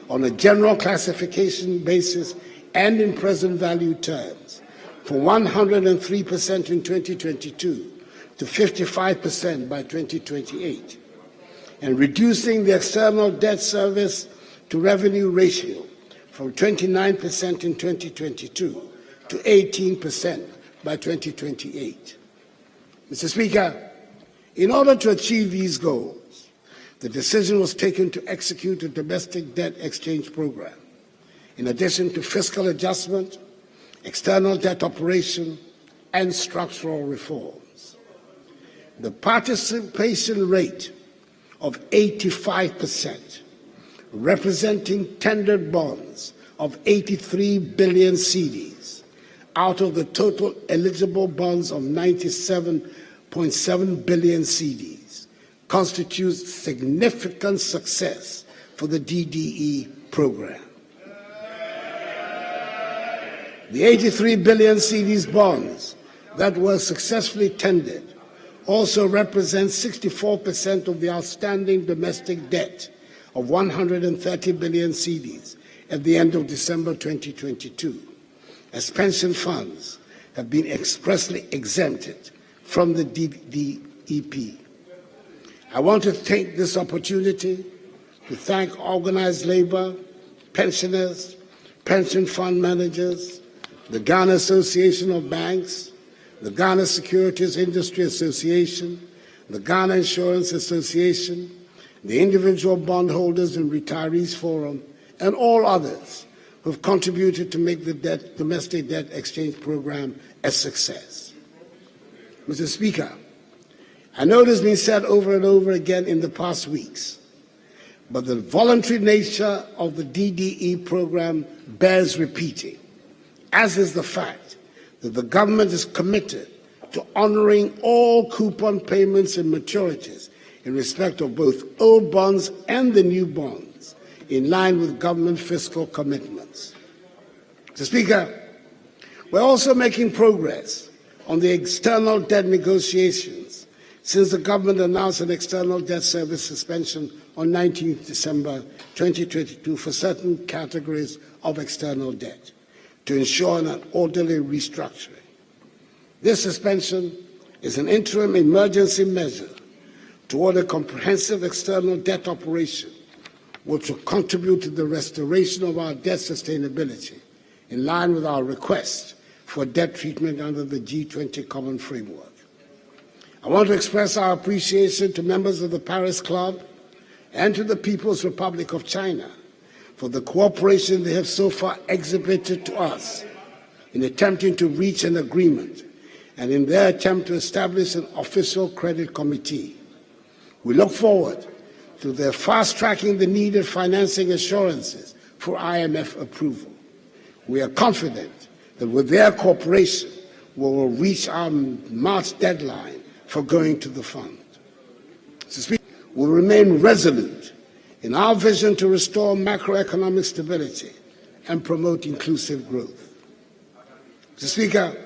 on a general classification basis and in present value terms from 103% in 2022 to 55% by 2028, and reducing the external debt service to revenue ratio from 29% in 2022 to 18% by 2028. Mr. Speaker, in order to achieve these goals, the decision was taken to execute a domestic debt exchange program, in addition to fiscal adjustment, external debt operation, and structural reforms. The participation rate of 85%, representing tendered bonds of 83 billion cedis out of the total eligible bonds of 97.7 billion cedis, constitutes significant success for the DDE program. The 83 billion cedis bonds that were successfully tendered also represent 64% of the outstanding domestic debt of 130 billion cedis at the end of December 2022, as pension funds have been expressly exempted from the DDEP. I want to take this opportunity to thank organized labor, pensioners, pension fund managers, the Ghana Association of Banks, the Ghana Securities Industry Association, the Ghana Insurance Association, the Individual Bondholders and Retirees Forum, and all others who have contributed to make the domestic debt exchange program a success. Mr. Speaker, I know it has been said over and over again in the past weeks, but the voluntary nature of the DDE program bears repeating, as is the fact that the government is committed to honoring all coupon payments and maturities in respect of both old bonds and the new bonds, in line with government fiscal commitments. Mr. Speaker, we're also making progress on the external debt negotiations since the government announced an external debt service suspension on 19 December 2022 for certain categories of external debt to ensure an orderly restructuring. This suspension is an interim emergency measure toward a comprehensive external debt operation which will contribute to the restoration of our debt sustainability in line with our request for debt treatment under the G20 Common Framework. I want to express our appreciation to members of the Paris Club and to the People's Republic of China for the cooperation they have so far exhibited to us in attempting to reach an agreement and in their attempt to establish an official credit committee. We look forward to their fast-tracking the needed financing assurances for IMF approval. We are confident that with their cooperation, we will reach our March deadline for going to the fund. We remain resolute in our vision to restore macroeconomic stability and promote inclusive growth. Mr. Speaker,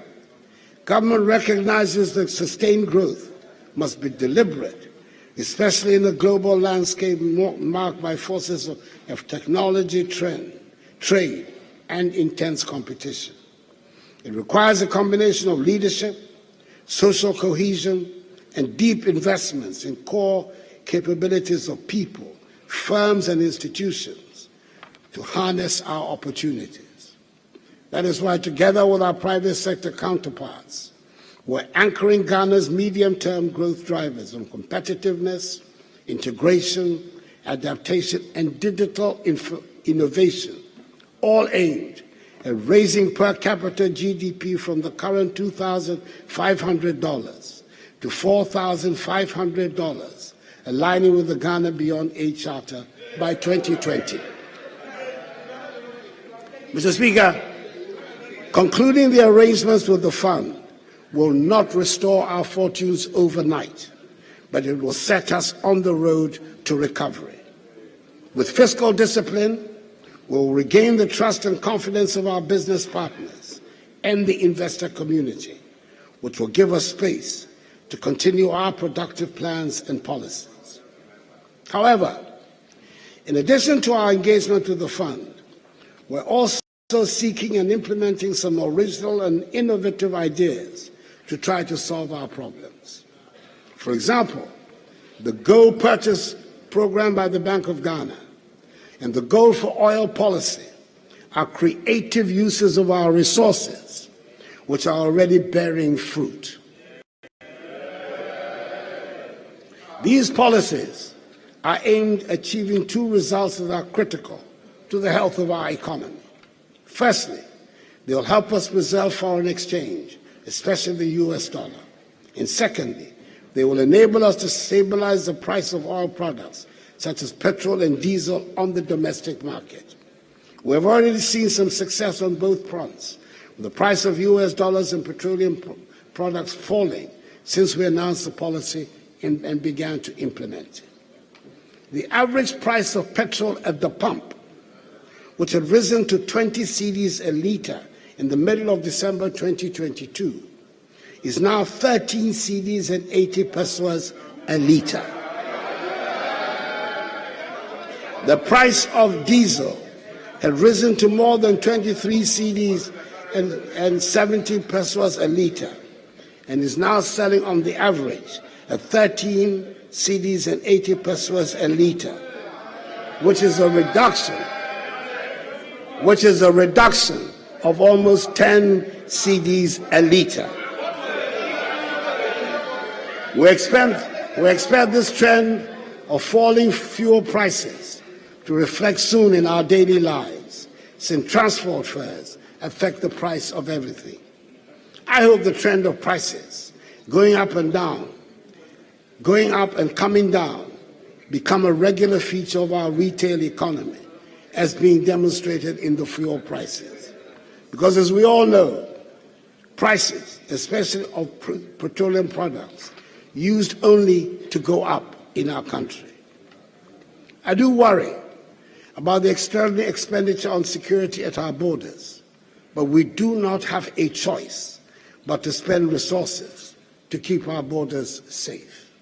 government recognizes that sustained growth must be deliberate, especially in a global landscape marked by forces of technology, trade, and intense competition. It requires a combination of leadership, social cohesion, and deep investments in core capabilities of people, firms, and institutions to harness our opportunities. That is why, together with our private sector counterparts, we're anchoring Ghana's medium-term growth drivers on competitiveness, integration, adaptation, and digital innovation, all aimed at raising per capita GDP from the current $2,500 to $4,500, aligning with the Ghana Beyond Aid Charter by 2020. Mr. Speaker, concluding the arrangements with the fund will not restore our fortunes overnight, but it will set us on the road to recovery. With fiscal discipline, we will regain the trust and confidence of our business partners and the investor community, which will give us space to continue our productive plans and policies. However, in addition to our engagement with the fund, we're also seeking and implementing some original and innovative ideas to try to solve our problems. For example, the Gold Purchase Program by the Bank of Ghana and the Gold for Oil policy are creative uses of our resources, which are already bearing fruit. These policies are aimed at achieving two results that are critical to the health of our economy. Firstly, they will help us preserve foreign exchange, especially the US dollar. And secondly, they will enable us to stabilize the price of oil products, such as petrol and diesel, on the domestic market. We have already seen some success on both fronts, with the price of US dollars and petroleum products falling since we announced the policy and began to implement it. The average price of petrol at the pump, which had risen to 20 cedis a litre in the middle of December 2022 is now 13 cedis and 80 pesos a litre. The price of diesel had risen to more than 23 cedis and 70 pesos a litre, and is now selling on the average at 13 cedis and 80 pesos a litre, which is a reduction of almost 10 cedis a litre. We expect this trend of falling fuel prices to reflect soon in our daily lives, since transport fares affect the price of everything. I hope the trend of prices going up and coming down become a regular feature of our retail economy, as being demonstrated in the fuel prices. Because as we all know, prices, especially of petroleum products, used only to go up in our country. I do worry about the external expenditure on security at our borders, but we do not have a choice but to spend resources to keep our borders safe.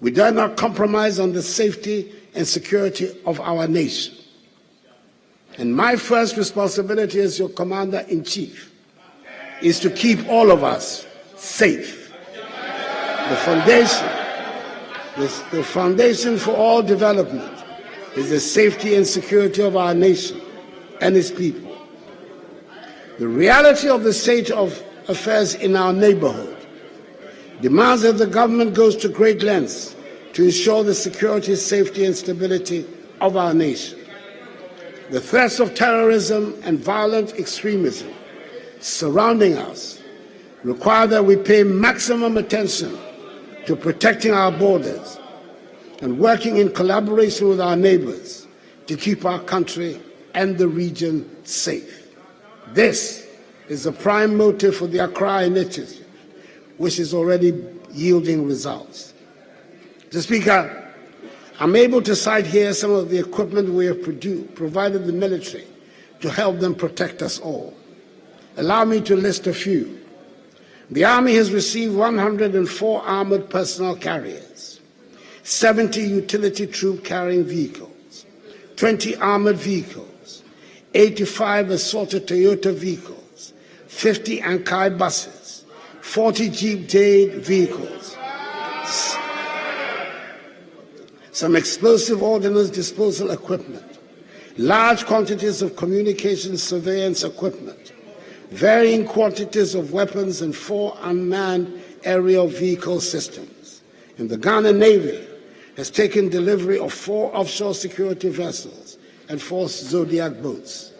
We dare not compromise on the safety and security of our nation. And my first responsibility as your Commander-in-Chief is to keep all of us safe. The foundation for all development is the safety and security of our nation and its people. The reality of the state of affairs in our neighborhood demands that the government goes to great lengths to ensure the security, safety, and stability of our nation. The threats of terrorism and violent extremism surrounding us require that we pay maximum attention to protecting our borders and working in collaboration with our neighbors to keep our country and the region safe. This is the prime motive for the Accra Initiative, which is already yielding results. Mr. Speaker, I'm able to cite here some of the equipment we have provided the military to help them protect us all. Allow me to list a few. The Army has received 104 armored personnel carriers, 70 utility troop carrying vehicles, 20 armored vehicles, 85 assorted Toyota vehicles, 50 Ankai buses, 40 Jeep Jade vehicles, some explosive ordnance disposal equipment, large quantities of communications surveillance equipment, varying quantities of weapons, and 4 unmanned aerial vehicle systems. And the Ghana Navy has taken delivery of 4 offshore security vessels and 4 Zodiac boats.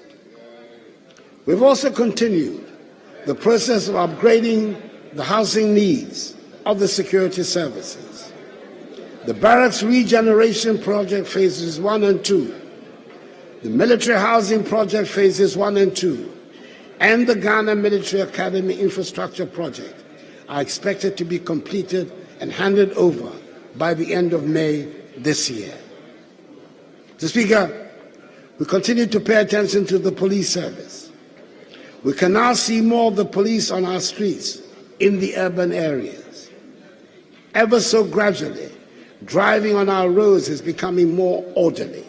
We've also continued the process of upgrading the housing needs of the security services. The Barracks Regeneration Project Phases 1 and 2, the Military Housing Project Phases 1 and 2, and the Ghana Military Academy Infrastructure Project are expected to be completed and handed over by the end of May this year. Mr. Speaker, we continue to pay attention to the police service. We can now see more of the police on our streets in the urban areas. Ever so gradually, driving on our roads is becoming more orderly.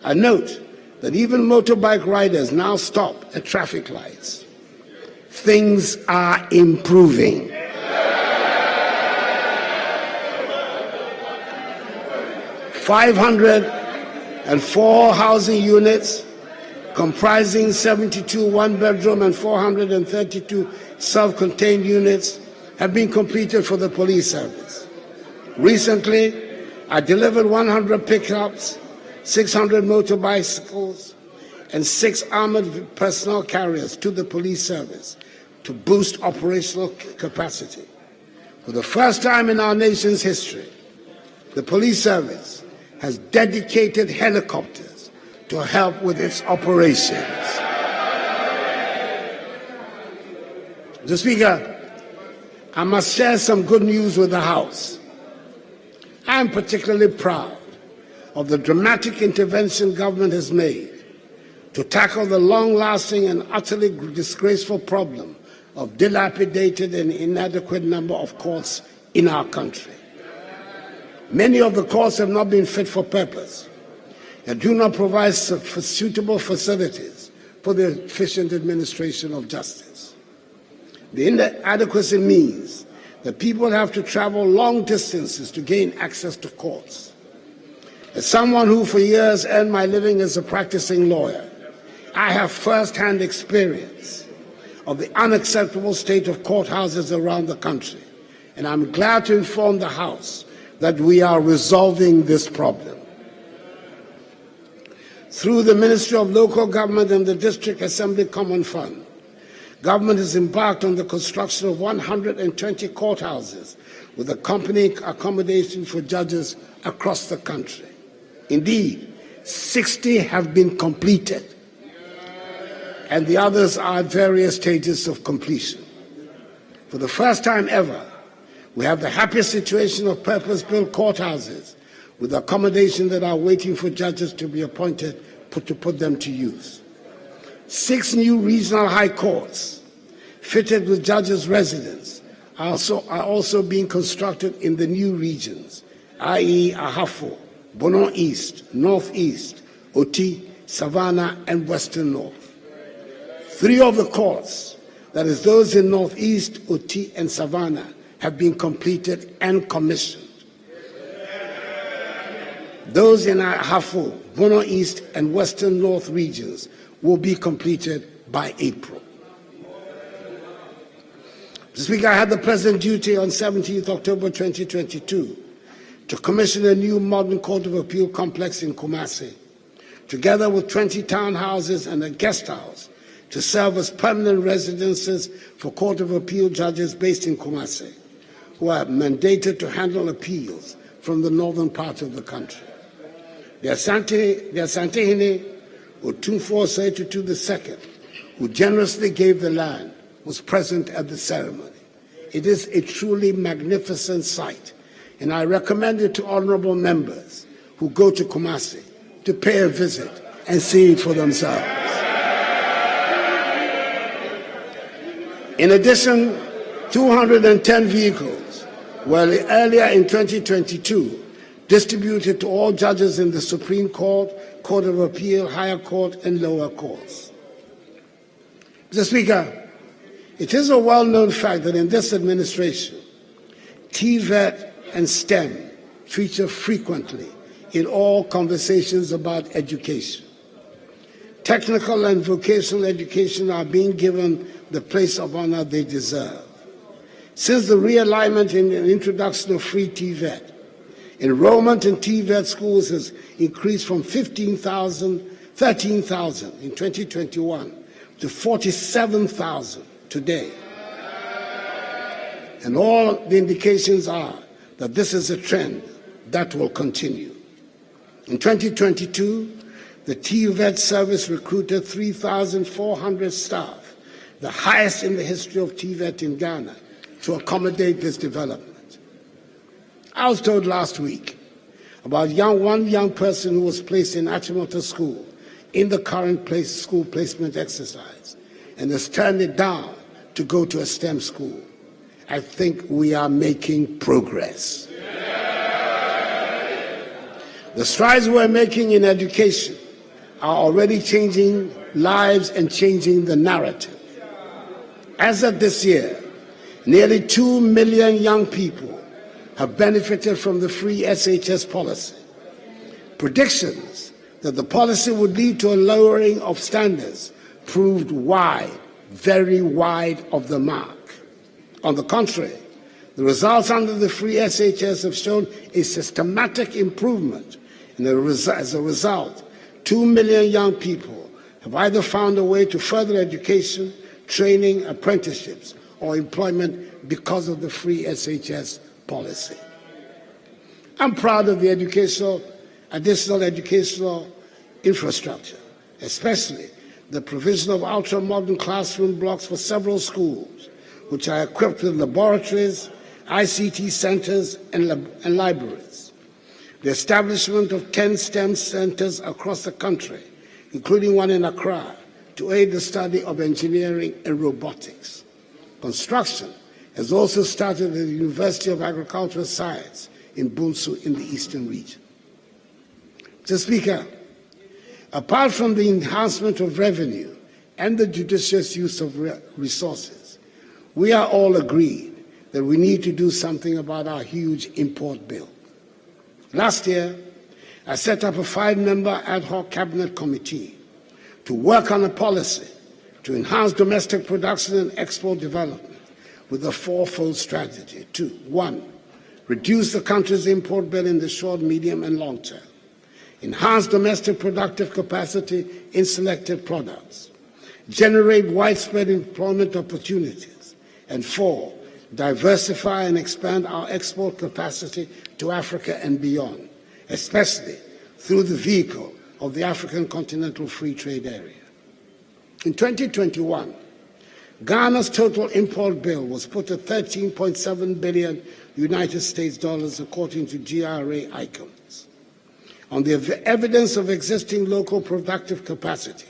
I note that even motorbike riders now stop at traffic lights. Things are improving. "504 housing units comprising 72 one-bedroom and 432 self-contained units have been completed for the police service. Recently, I delivered 100 pickups, 600 motorbicycles, and 6 armored personnel carriers to the police service to boost operational capacity. For the first time in our nation's history, the police service has dedicated helicopters to help with its operations. Mr. Speaker, I must share some good news with the House. I am particularly proud of the dramatic intervention government has made to tackle the long-lasting and utterly disgraceful problem of dilapidated and inadequate number of courts in our country. Many of the courts have not been fit for purpose and do not provide suitable facilities for the efficient administration of justice. The inadequacy means that people have to travel long distances to gain access to courts. As someone who for years earned my living as a practicing lawyer, I have first-hand experience of the unacceptable state of courthouses around the country, and I'm glad to inform the House that we are resolving this problem. Through the Ministry of Local Government and the District Assembly Common Fund, government has embarked on the construction of 120 courthouses with accompanying accommodation for judges across the country. Indeed, 60 have been completed, and the others are at various stages of completion. For the first time ever, we have the happy situation of purpose-built courthouses with accommodation that are waiting for judges to be appointed to put them to use. 6 new regional high courts fitted with judges' residence are also being constructed in the new regions, i.e. Ahafo, Bono East, Northeast, Oti, Savannah, and Western North. 3 of the courts, that is those in Northeast, Oti, and Savannah, have been completed and commissioned. Those in Ahafo, Bono East, and Western North regions will be completed by April. Mr. Speaker, I had the pleasant duty on 17th October 2022 to commission a new modern Court of Appeal complex in Kumasi, together with 20 townhouses and a guest house to serve as permanent residences for Court of Appeal judges based in Kumasi, who are mandated to handle appeals from the northern part of the country. The Asantehene Otunfo Setutu II, who generously gave the land, was present at the ceremony. It is a truly magnificent sight, and I recommend it to honorable members who go to Kumasi to pay a visit and see it for themselves. In addition, 210 vehicles were earlier in 2022 distributed to all judges in the Supreme Court, Court of Appeal, Higher Court, and lower courts. Mr. Speaker, it is a well-known fact that in this administration, TVET and STEM feature frequently in all conversations about education. Technical and vocational education are being given the place of honor they deserve. Since the realignment and introduction of free TVET, enrollment in TVET schools has increased from 13,000 in 2021 to 47,000 today. And all the indications are that this is a trend that will continue. In 2022, the TVET service recruited 3,400 staff, the highest in the history of TVET in Ghana, to accommodate this development. I was told last week about one young person who was placed in Achimota School in the current school placement exercise and has turned it down to go to a STEM school. I think we are making progress. The strides we're making in education are already changing lives and changing the narrative. As of this year, nearly 2 million young people have benefited from the free SHS policy. Predictions that the policy would lead to a lowering of standards proved wide, very wide of the mark. On the contrary, the results under the free SHS have shown a systematic improvement, and as a result, 2 million young people have either found a way to further education, training, apprenticeships, or employment because of the free SHS policy. I'm proud of the additional educational infrastructure, especially the provision of ultra-modern classroom blocks for several schools, which are equipped with laboratories, ICT centers, and libraries. The establishment of 10 STEM centers across the country including one in Accra, to aid the study of engineering and robotics. Construction has also started at the University of Agricultural Science in Bunsu in the Eastern region. Mr. Speaker, apart from the enhancement of revenue and the judicious use of resources, we are all agreed that we need to do something about our huge import bill. Last year, I set up a 5-member ad hoc cabinet committee to work on a policy to enhance domestic production and export development with a 4-fold strategy. 1, reduce the country's import bill in the short, medium, and long term. Enhance domestic productive capacity in selected products. Generate widespread employment opportunities. And 4, diversify and expand our export capacity to Africa and beyond, especially through the vehicle of the African Continental Free Trade Area. In 2021, Ghana's total import bill was put at $13.7 billion United States dollars, according to GRA icons. On the evidence of existing local productive capacity,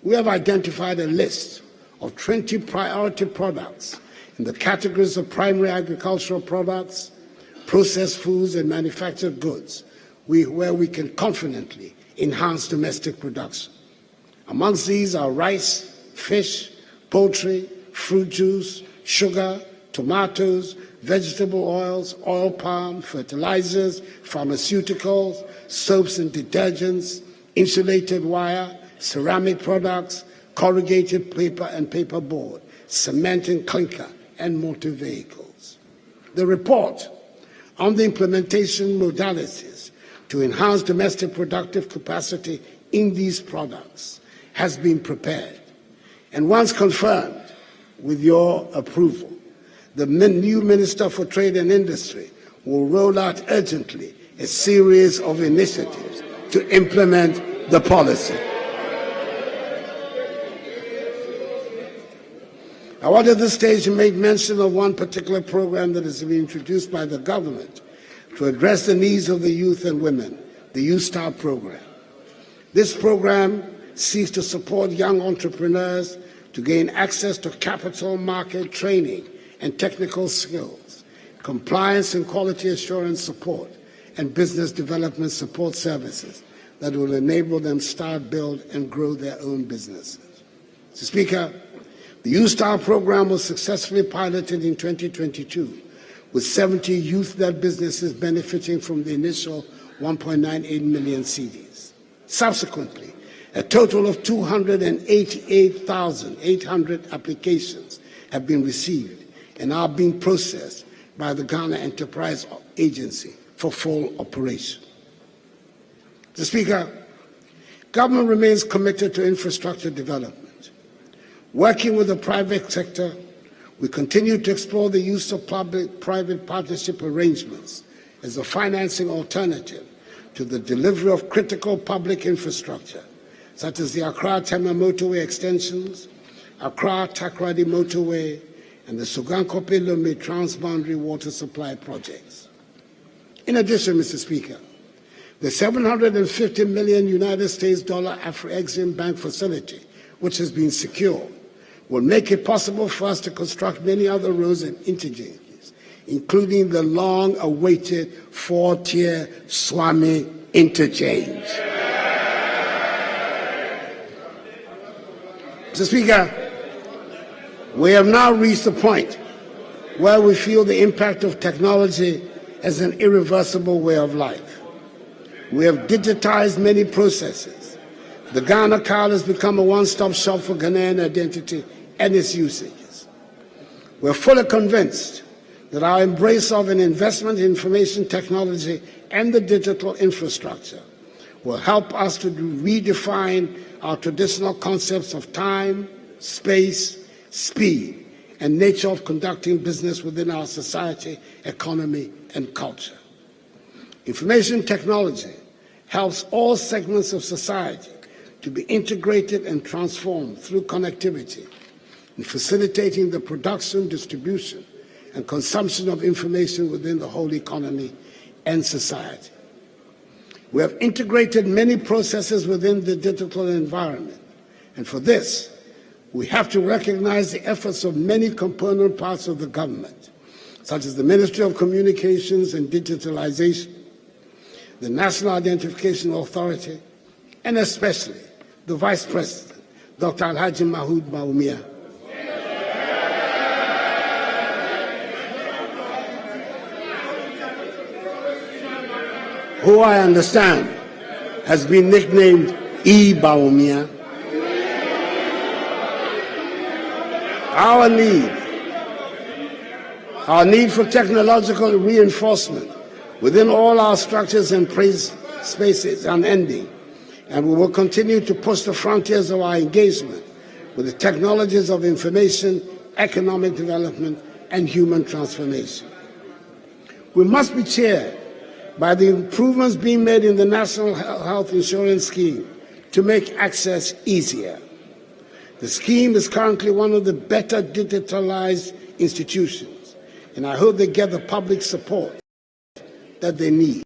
we have identified a list of 20 priority products in the categories of primary agricultural products, processed foods, and manufactured goods, where we can confidently enhance domestic production. Amongst these are rice, fish, poultry, fruit juice, sugar, tomatoes, vegetable oils, oil palm, fertilizers, pharmaceuticals, soaps and detergents, insulated wire, ceramic products, corrugated paper and paperboard, cement and clinker, and motor vehicles. The report on the implementation modalities to enhance domestic productive capacity in these products has been prepared. And once confirmed, with your approval, the new Minister for Trade and Industry will roll out urgently a series of initiatives to implement the policy. I want at this stage to make mention of one particular program that has been introduced by the government to address the needs of the youth and women, the Youth Star program. This program seeks to support young entrepreneurs to gain access to capital market training and technical skills, compliance and quality assurance support, and business development support services that will enable them start, build, and grow their own businesses. Mr. Speaker, the Youth Star program was successfully piloted in 2022, with 70 youth-led businesses benefiting from the initial 1.98 million cedis. Subsequently, a total of 288,800 applications have been received and are being processed by the Ghana Enterprise Agency for full operation. Mr. Speaker, government remains committed to infrastructure development. Working with the private sector, we continue to explore the use of public-private partnership arrangements as a financing alternative to the delivery of critical public infrastructure, such as the Accra-Tema motorway extensions, Accra-Takoradi motorway, and the Sogankope-Lome transboundary water supply projects. In addition, Mr. Speaker, the $750 million United States dollar Afro-Exim Bank facility, which has been secured, will make it possible for us to construct many other roads and interchanges, including the long-awaited 4-tier Swami interchange. Mr. Speaker, we have now reached the point where we feel the impact of technology as an irreversible way of life. We have digitized many processes. The Ghana card has become a one-stop shop for Ghanaian identity and its usages. We're fully convinced that our embrace of an investment in information technology and the digital infrastructure will help us to redefine our traditional concepts of time, space, speed, and nature of conducting business within our society, economy, and culture. Information technology helps all segments of society to be integrated and transformed through connectivity in facilitating the production, distribution, and consumption of information within the whole economy and society. We have integrated many processes within the digital environment, and for this, we have to recognize the efforts of many component parts of the government, such as the Ministry of Communications and Digitalization, the National Identification Authority, and especially the Vice President, Dr. Alhaji Mahood Bawumia. Who I understand has been nicknamed E. Bawumia. Our need for technological reinforcement within all our structures and spaces is unending, and we will continue to push the frontiers of our engagement with the technologies of information, economic development, and human transformation. We must be cheered by the improvements being made in the National Health Insurance Scheme to make access easier. The scheme is currently one of the better digitalized institutions, and I hope they get the public support that they need.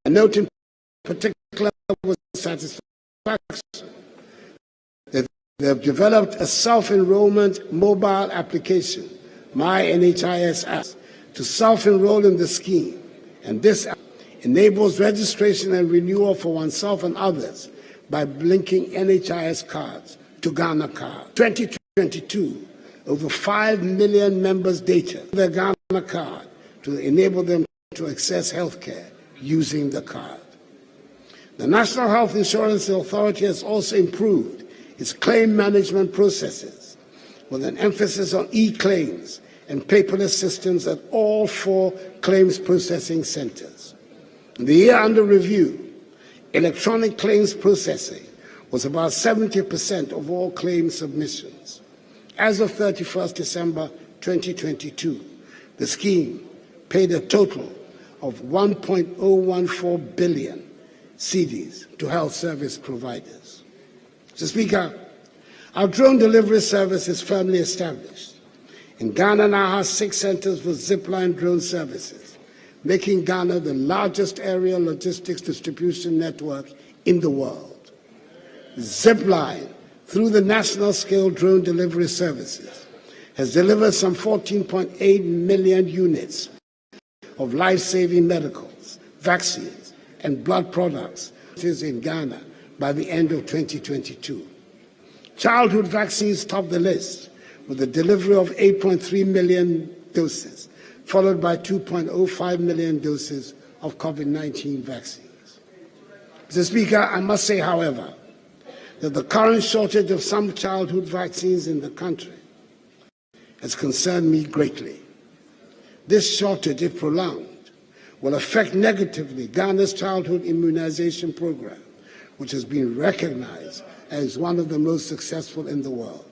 I note in particular with satisfaction that they have developed a self-enrollment mobile application, My NHIS app, to self-enroll in the scheme, and this app enables registration and renewal for oneself and others by linking NHIS cards to Ghana cards. 2022, over 5 million members' data their Ghana card to enable them to access healthcare using the card. The National Health Insurance Authority has also improved its claim management processes with an emphasis on e-claims and paperless systems at all 4 claims processing centers. In the year under review, electronic claims processing was about 70% of all claim submissions. As of 31st December 2022, the scheme paid a total of 1.014 billion cedis to health service providers. Mr. Speaker, our drone delivery service is firmly established. In Ghana now has 6 centers with zipline drone services, making Ghana the largest aerial logistics distribution network in the world. Zipline, through the national scale drone delivery services, has delivered some 14.8 million units of life-saving medicals, vaccines, and blood products in Ghana by the end of 2022. Childhood vaccines top the list with the delivery of 8.3 million doses, followed by 2.05 million doses of COVID-19 vaccines. Mr. Speaker, I must say, however, that the current shortage of some childhood vaccines in the country has concerned me greatly. This shortage, if prolonged, will affect negatively Ghana's childhood immunization program, which has been recognized as one of the most successful in the world.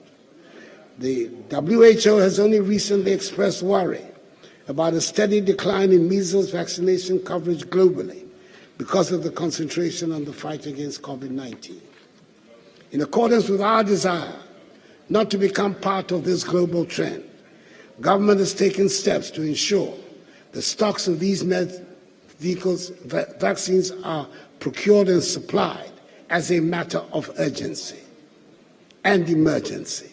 The WHO has only recently expressed worry about a steady decline in measles vaccination coverage globally because of the concentration on the fight against COVID-19. In accordance with our desire not to become part of this global trend, government has taken steps to ensure the stocks of these vaccines are procured and supplied as a matter of urgency and emergency.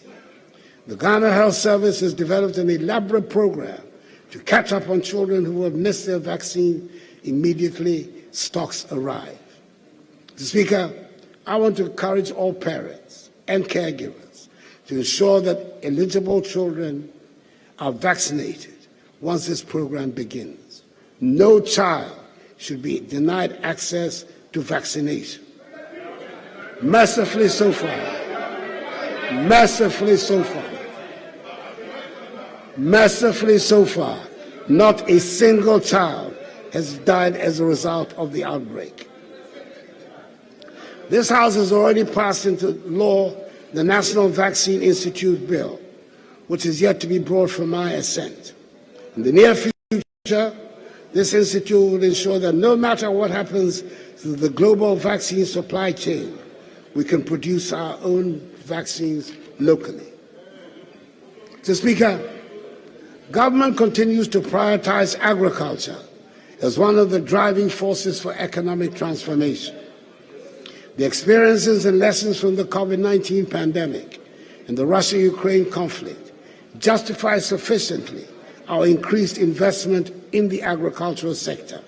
The Ghana Health Service has developed an elaborate program to catch up on children who have missed their vaccine immediately stocks arrive. Mr. Speaker, I want to encourage all parents and caregivers to ensure that eligible children are vaccinated once this program begins. No child should be denied access to vaccination. Mercifully so far, not a single child has died as a result of the outbreak. This House has already passed into law the National Vaccine Institute Bill, which is yet to be brought for my assent. In the near future, this institute will ensure that no matter what happens to the global vaccine supply chain, we can produce our own vaccines locally. Mr. Speaker, government continues to prioritize agriculture as one of the driving forces for economic transformation. The experiences and lessons from the COVID-19 pandemic and the Russia-Ukraine conflict justify sufficiently our increased investment in the agricultural sector.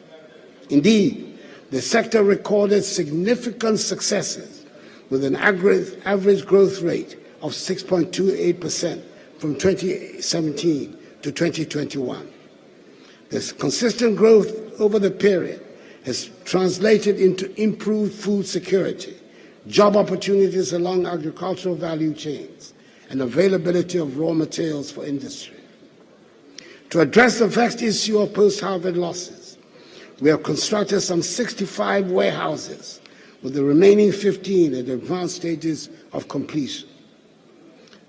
Indeed, the sector recorded significant successes with an average growth rate of 6.28% from 2017 to 2021. This consistent growth over the period has translated into improved food security, job opportunities along agricultural value chains, and availability of raw materials for industry. To address the vexed issue of post-harvest losses, we have constructed some 65 warehouses, with the remaining 15 at advanced stages of completion.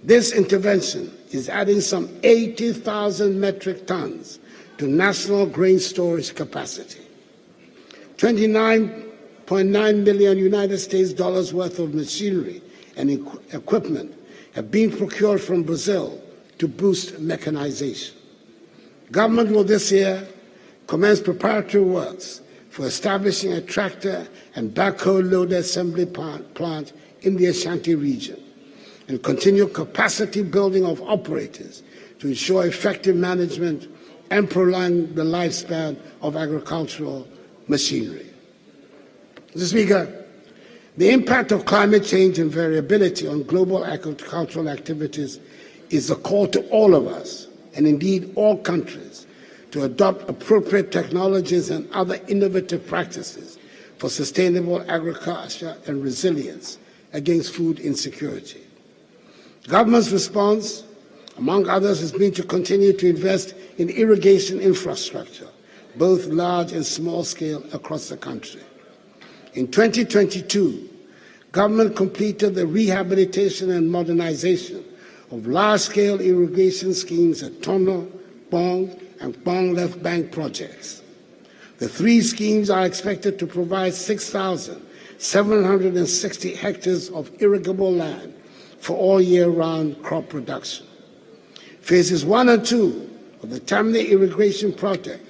This intervention is adding some 80,000 metric tons to national grain storage capacity. $29.9 million United States dollars worth of machinery and equipment have been procured from Brazil to boost mechanization. Government will this year commence preparatory works for establishing a tractor and backhoe loader assembly plant in the Ashanti region, and continue capacity building of operators to ensure effective management and prolong the lifespan of agricultural machinery. Mr. Speaker, the impact of climate change and variability on global agricultural activities is a call to all of us, and indeed all countries, to adopt appropriate technologies and other innovative practices for sustainable agriculture and resilience against food insecurity. Government's response, among others, has been to continue to invest in irrigation infrastructure, both large and small scale, across the country. In 2022, government completed the rehabilitation and modernization of large-scale irrigation schemes at Tono, Bong, and Bong Left Bank projects. The three schemes are expected to provide 6,760 hectares of irrigable land for all year-round crop production. Phases 1 and 2 of the Tamale irrigation project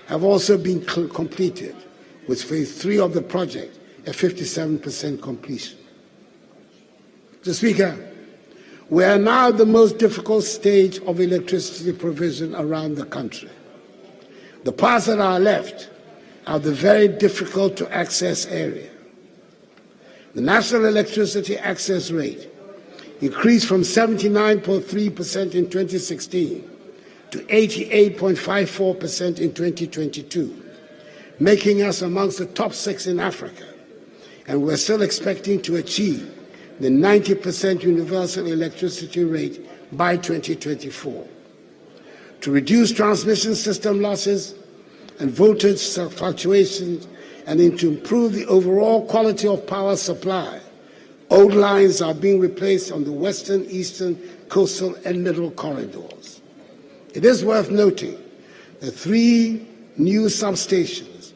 have also been completed, with Phase 3 of the project at 57% completion. Mr. Speaker, we are now at the most difficult stage of electricity provision around the country. The parts that are left are the very difficult to access area. The national electricity access rate increased from 79.3% in 2016 to 88.54% in 2022, making us amongst the top 6 in Africa, and we're still expecting to achieve the 90% universal electricity rate by 2024. To reduce transmission system losses and voltage fluctuations, and to improve the overall quality of power supply, old lines are being replaced on the western, eastern, coastal, and middle corridors. It is worth noting that 3 new substations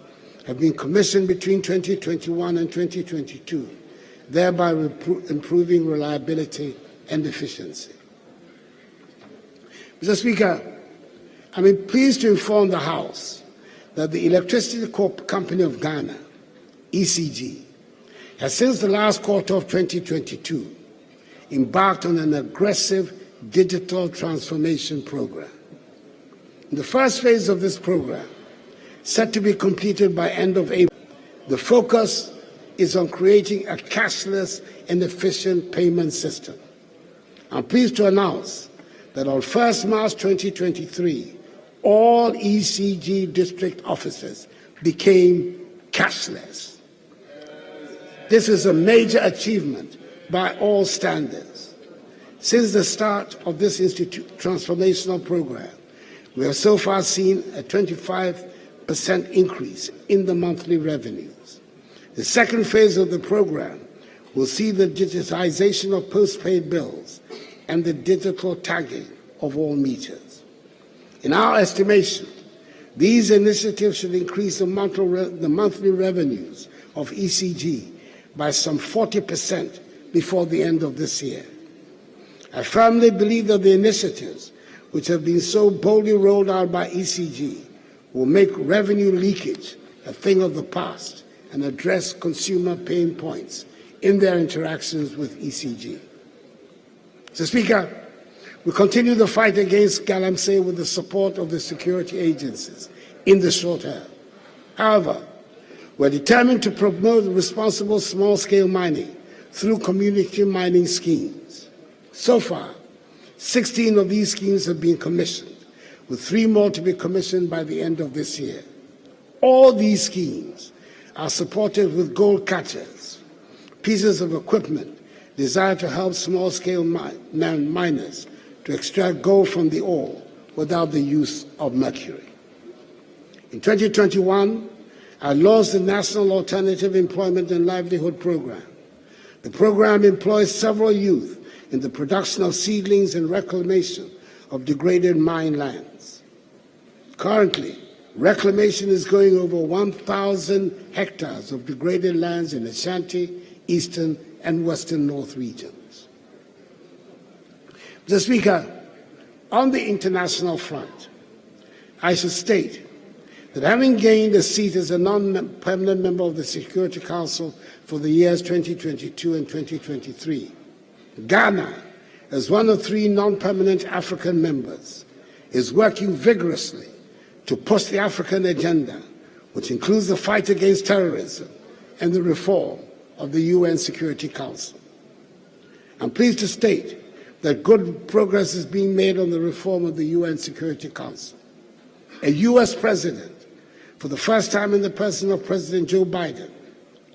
have been commissioned between 2021 and 2022, thereby improving reliability and efficiency. Mr. Speaker, I'm pleased to inform the House that the Electricity Company of Ghana, ECG, has since the last quarter of 2022 embarked on an aggressive digital transformation program. In the first phase of this program, set to be completed by end of April, the focus is on creating a cashless and efficient payment system. I'm pleased to announce that on 1st March 2023, all ECG district offices became cashless. This is a major achievement by all standards. Since the start of this transformational program, we have so far seen a 25% increase in the monthly revenues. The second phase of the program will see the digitization of postpaid bills and the digital tagging of all meters. In our estimation, these initiatives should increase the monthly revenues of ECG by some 40% before the end of this year. I firmly believe that the initiatives which have been so boldly rolled out by ECG will make revenue leakage a thing of the past and address consumer pain points in their interactions with ECG. Mr. Speaker, we continue the fight against galamsey with the support of the security agencies in the short term. However, we're determined to promote responsible small-scale mining through community mining schemes. So far, 16 of these schemes have been commissioned, with 3 more to be commissioned by the end of this year. All these schemes are supported with gold cutters, pieces of equipment designed to help small-scale miners to extract gold from the ore without the use of mercury. In 2021, I launched the National Alternative Employment and Livelihood Program. The program employs several youth in the production of seedlings and reclamation of degraded mine lands. Currently, reclamation is going over 1,000 hectares of degraded lands in Ashanti, Eastern, and Western North regions. Mr. Speaker, on the international front, I should state that having gained a seat as a non-permanent member of the Security Council for the years 2022 and 2023, Ghana, as one of 3 non-permanent African members, is working vigorously to push the African agenda, which includes the fight against terrorism and the reform of the UN Security Council. I'm pleased to state that good progress is being made on the reform of the UN Security Council. A U.S. president, for the first time in the person of President Joe Biden,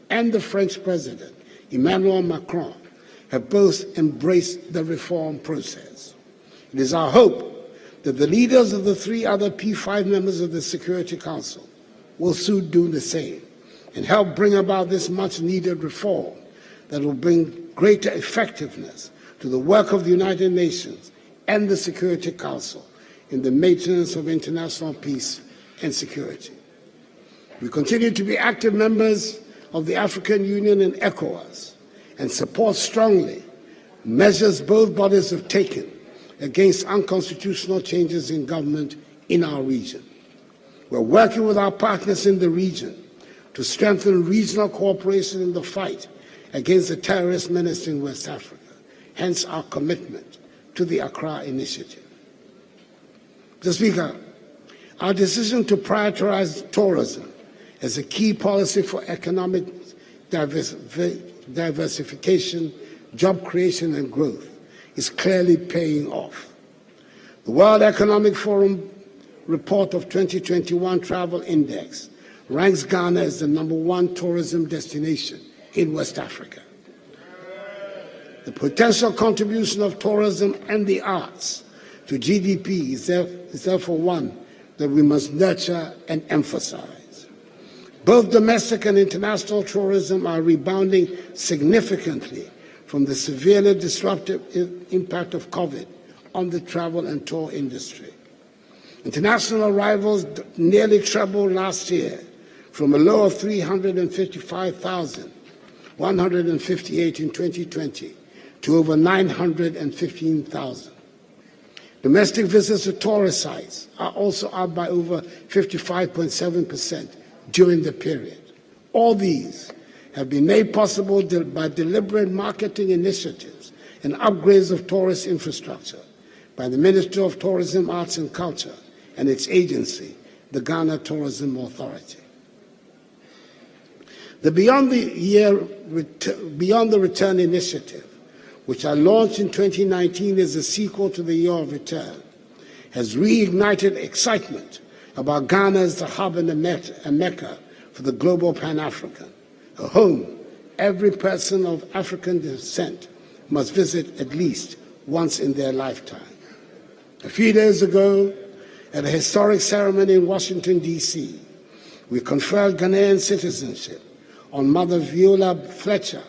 and the French president, Emmanuel Macron, have both embraced the reform process. It is our hope that the leaders of the 3 other P5 members of the Security Council will soon do the same and help bring about this much-needed reform that will bring greater effectiveness to the work of the United Nations and the Security Council in the maintenance of international peace and security. We continue to be active members of the African Union and ECOWAS and support strongly measures both bodies have taken against unconstitutional changes in government in our region. We're working with our partners in the region to strengthen regional cooperation in the fight against the terrorist menace in West Africa, hence our commitment to the Accra Initiative. Mr. Speaker, our decision to prioritize tourism as a key policy for economic diversification, job creation, and growth is clearly paying off. The World Economic Forum report of 2021 Travel Index ranks Ghana as the #1 tourism destination in West Africa. The potential contribution of tourism and the arts to GDP is therefore one that we must nurture and emphasize. Both domestic and international tourism are rebounding significantly from the severely disruptive impact of COVID on the travel and tour industry. International arrivals nearly trebled last year from a low of 355,158 in 2020 to over 915,000. Domestic visits to tourist sites are also up by over 55.7% during the period. All these have been made possible by deliberate marketing initiatives and upgrades of tourist infrastructure by the Ministry of Tourism, Arts and Culture and its agency, the Ghana Tourism Authority. The Beyond the Return initiative, which I launched in 2019 as a sequel to the Year of Return, has reignited excitement about Ghana as the hub and a mecca for the global Pan-African, a home every person of African descent must visit at least once in their lifetime. A few days ago, at a historic ceremony in Washington, D.C., we conferred Ghanaian citizenship on Mother Viola Fletcher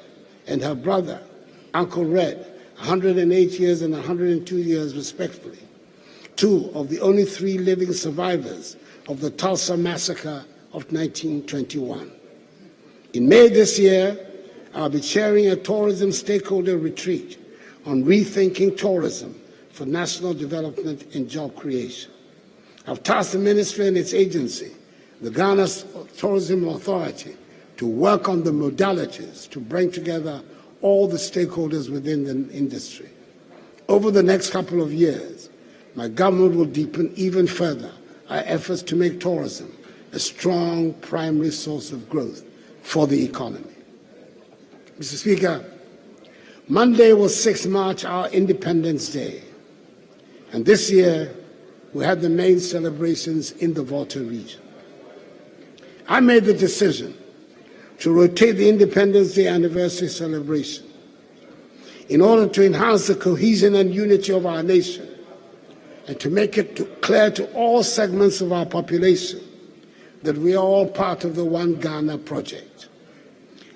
and her brother, Uncle Red, 108 years and 102 years respectively, 2 of the only 3 living survivors of the Tulsa Massacre of 1921. In May this year, I'll be chairing a tourism stakeholder retreat on rethinking tourism for national development and job creation. I've tasked the ministry and its agency, the Ghana Tourism Authority, to work on the modalities to bring together all the stakeholders within the industry. Over the next couple of years, my government will deepen even further our efforts to make tourism a strong primary source of growth for the economy. Mr. Speaker, Monday was 6 March, our Independence Day, and this year we had the main celebrations in the Volta region. I made the decision to rotate the Independence Day anniversary celebration in order to enhance the cohesion and unity of our nation and to make it clear to all segments of our population that we are all part of the One Ghana project.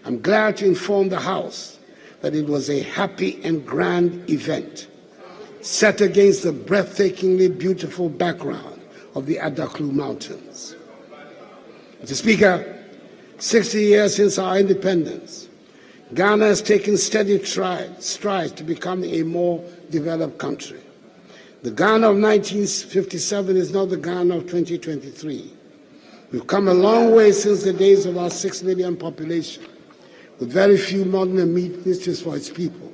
I'm glad to inform the House that it was a happy and grand event set against the breathtakingly beautiful background of the Addo Mountains. Mr. Speaker, 60 years since our independence, Ghana has taken steady strides to become a more developed country. The Ghana of 1957 is not the Ghana of 2023. We've come a long way since the days of our 6 million population, with very few modern amenities for its people.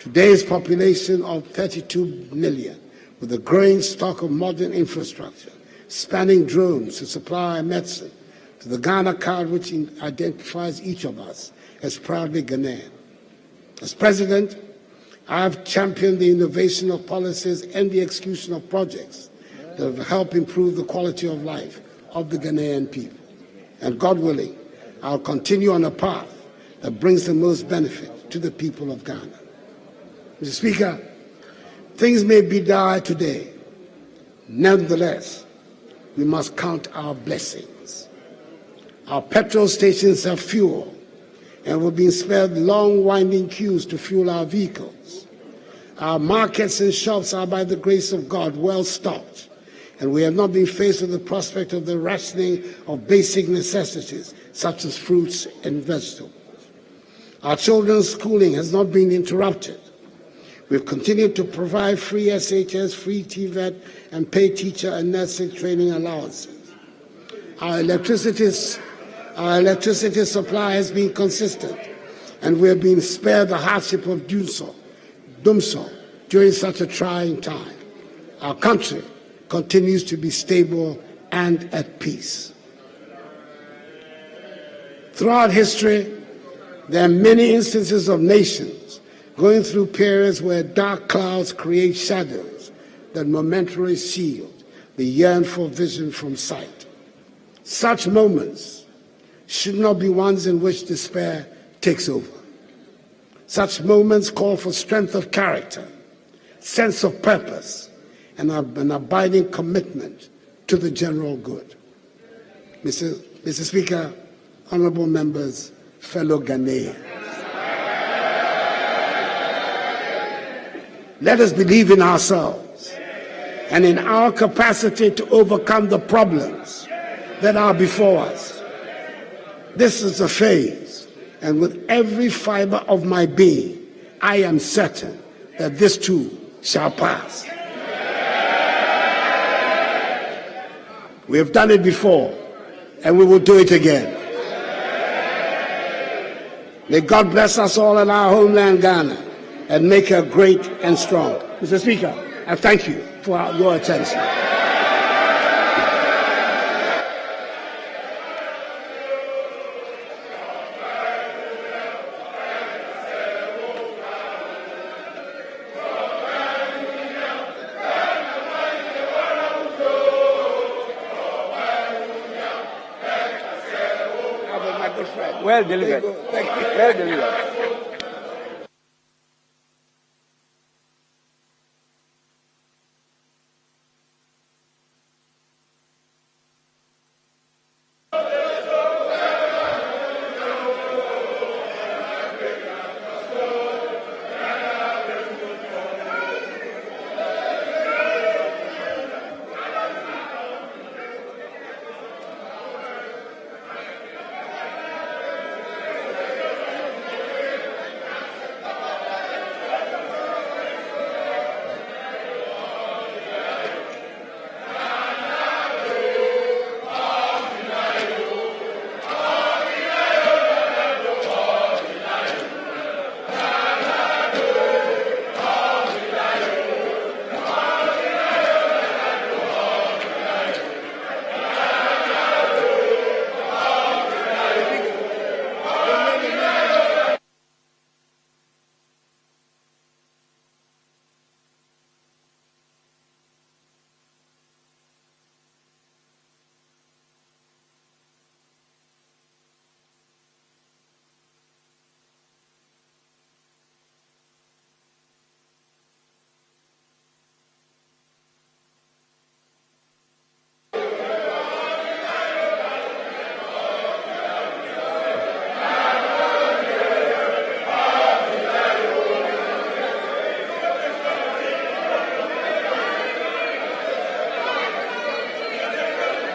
Today's population of 32 million, with a growing stock of modern infrastructure, spanning drones to supply medicine, to the Ghana card which identifies each of us as proudly Ghanaian. As President, I have championed the innovation of policies and the execution of projects that have helped improve the quality of life of the Ghanaian people. And God willing, I'll continue on a path that brings the most benefit to the people of Ghana. Mr. Speaker, things may be dire today. Nonetheless, we must count our blessings. Our petrol stations have fuel, and we've been spared long winding queues to fuel our vehicles. Our markets and shops are, by the grace of God, well stocked, and we have not been faced with the prospect of the rationing of basic necessities such as fruits and vegetables. Our children's schooling has not been interrupted. We've continued to provide free SHS, free TVET, and pay teacher and nursing training allowances. Our electricity supply has been consistent, and we have been spared the hardship of doom so during such a trying time. Our country continues to be stable and at peace. Throughout history, there are many instances of nations going through periods where dark clouds create shadows that momentarily shield the yearned-for vision from sight. Such moments should not be ones in which despair takes over. Such moments call for strength of character, sense of purpose, and an abiding commitment to the general good. Mr. Speaker, honorable members, fellow Ghanaians, let us believe in ourselves and in our capacity to overcome the problems that are before us. This is a phase, and with every fiber of my being, I am certain that this too shall pass. We have done it before, and we will do it again. May God bless us all in our homeland, Ghana, and make her great and strong. Mr. Speaker, I thank you for your attention. Well delivered. Thank you. Well delivered.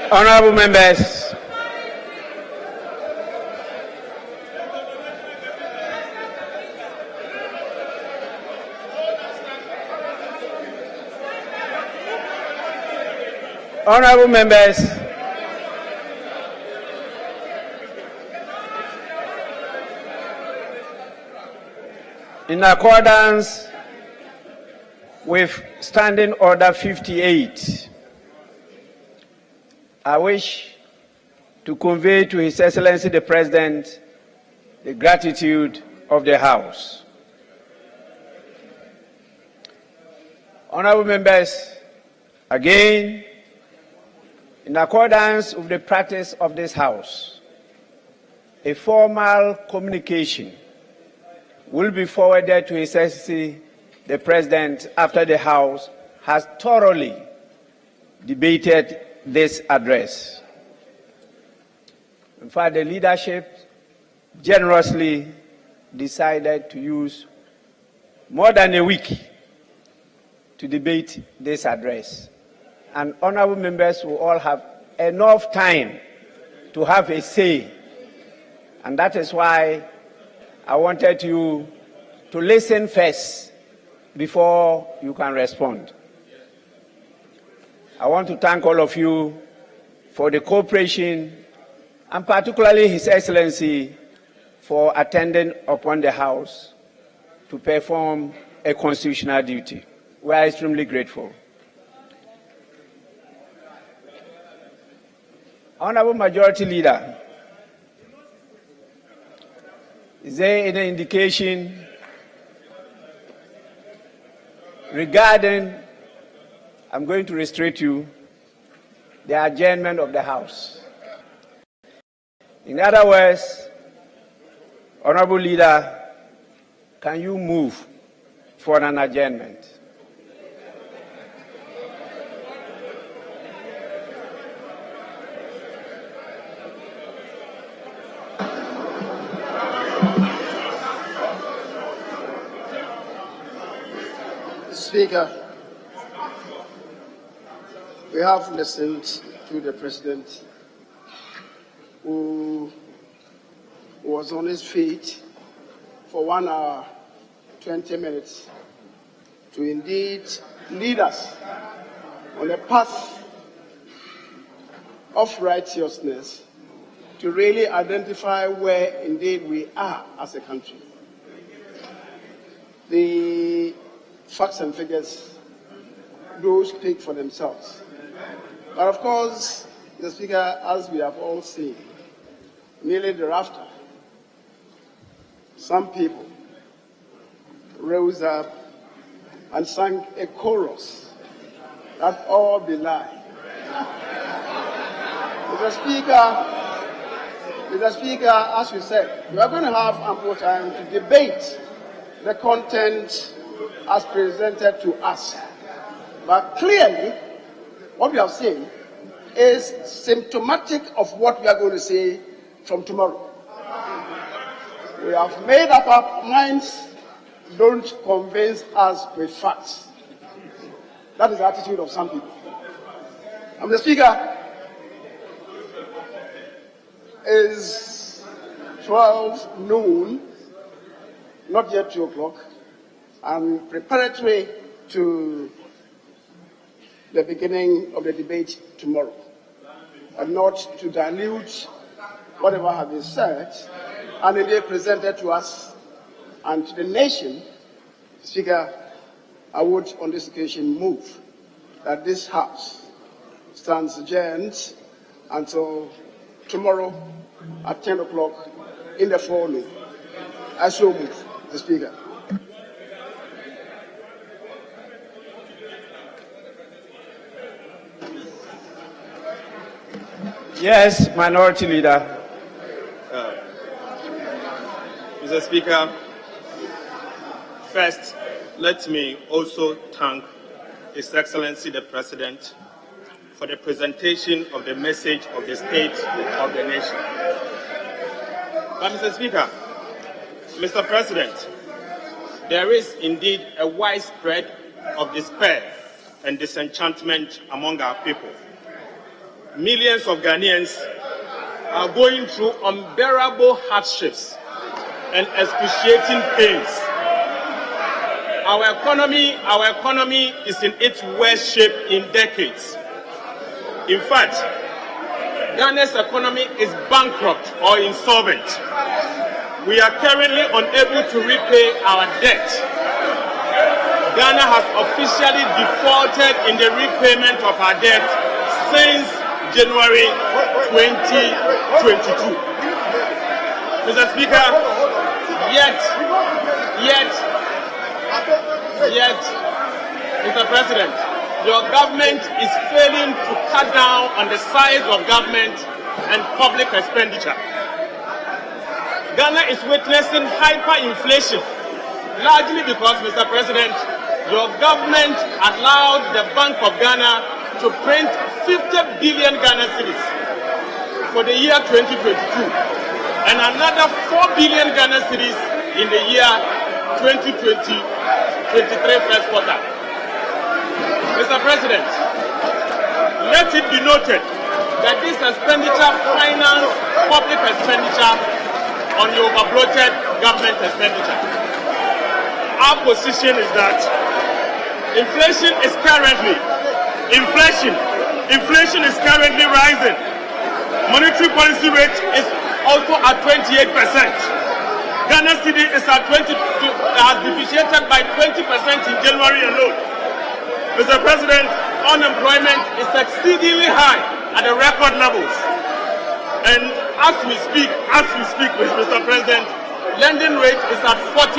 Honorable members, honorable members, in accordance with Standing Order 58, I wish to convey to His Excellency the President the gratitude of the House. Honorable members, again, in accordance with the practice of this House, a formal communication will be forwarded to His Excellency the President after the House has thoroughly debated this address. In fact, the leadership generously decided to use more than a week to debate this address. And honorable members will all have enough time to have a say. And that is why I wanted you to listen first before you can respond. I want to thank all of you for the cooperation, and particularly His Excellency for attending upon the House to perform a constitutional duty. We are extremely grateful. Honorable Majority Leader, is there any indication regarding, I'm going to restrict you, the adjournment of the House? In other words, Honorable Leader, can you move for an adjournment? Speaker, we have listened to the President, who was on his feet for 1 hour, 20 minutes, to indeed lead us on a path of righteousness, to really identify where indeed we are as a country. The facts and figures do speak for themselves. But of course, the Speaker, as we have all seen, nearly thereafter, some people rose up and sang a chorus that all belie. Mr. Speaker, as we said, we are going to have ample time to debate the content as presented to us. But clearly, what we have seen is symptomatic of what we are going to say from tomorrow. We have made up our minds, don't convince us with facts. That is the attitude of some people. And the Speaker, is 12 noon, not yet 2 o'clock, and preparatory to the beginning of the debate tomorrow, and not to dilute whatever has been said and indeed presented to us and to the nation. Speaker, I would on this occasion move that this House stands adjourned until tomorrow at 10 o'clock in the forenoon. I so move, the Speaker. Yes, Minority Leader. Mr. Speaker, first, let me also thank His Excellency the President for the presentation of the message of the state of the nation. But Mr. Speaker, Mr. President, there is indeed a widespread of despair and disenchantment among our people. millions of Ghanaians are going through unbearable hardships and excruciating pains. Our economy is in its worst shape in decades. In fact, Ghana's economy is bankrupt or insolvent. We are currently unable to repay our debt. Ghana has officially defaulted in the repayment of our debt since January 2022. Mr. Speaker, yet, Mr. President, your government is failing to cut down on the size of government and public expenditure. Ghana is witnessing hyperinflation, largely because, Mr. President, your government allowed the Bank of Ghana to print 50 billion Ghana cedis for the year 2022 and another 4 billion Ghana cedis in the year 2023 first quarter. Mr. President, let it be noted that this expenditure financed public expenditure on the overbloated government expenditure. Our position is that inflation is currently rising. Monetary policy rate is also at 28%. Ghana cedi is at has depreciated by 20% in January alone. Mr. President, unemployment is exceedingly high at the record levels. And as we speak, Mr. President, lending rate is at 40%.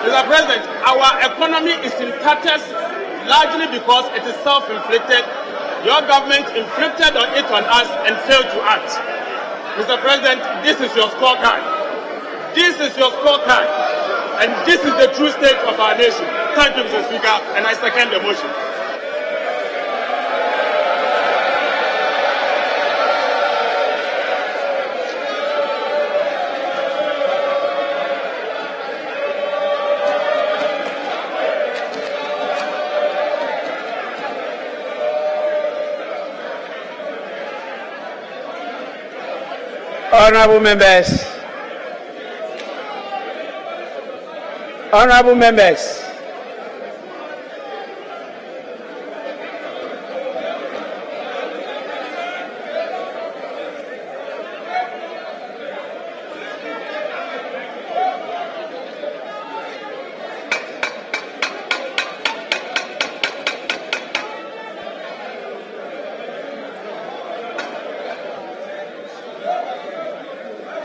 Mr. President, our economy is in tatters largely because it is self-inflicted. Your government inflicted it on us and failed to act. Mr. President, this is your scorecard. This is your scorecard. And this is the true state of our nation. Thank you, Mr. Speaker, and I second the motion.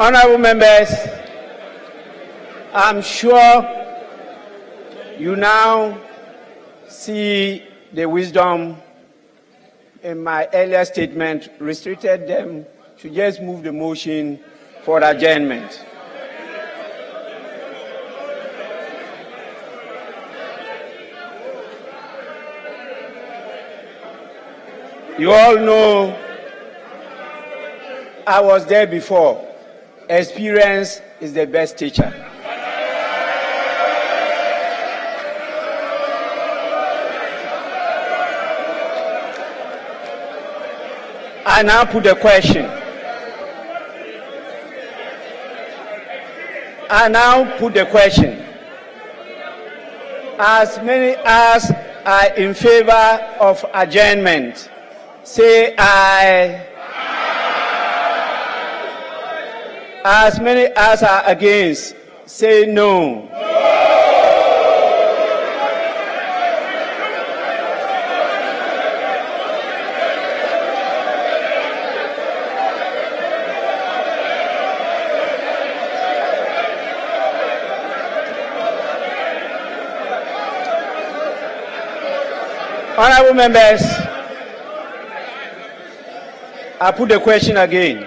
Honorable members, I'm sure you now see the wisdom in my earlier statement restricted them to just move the motion for adjournment. You all know I was there before. Experience is the best teacher. I now put the question. As many as are in favor of adjournment, say aye. As many as are against, say no. Honorable members, I put the question again.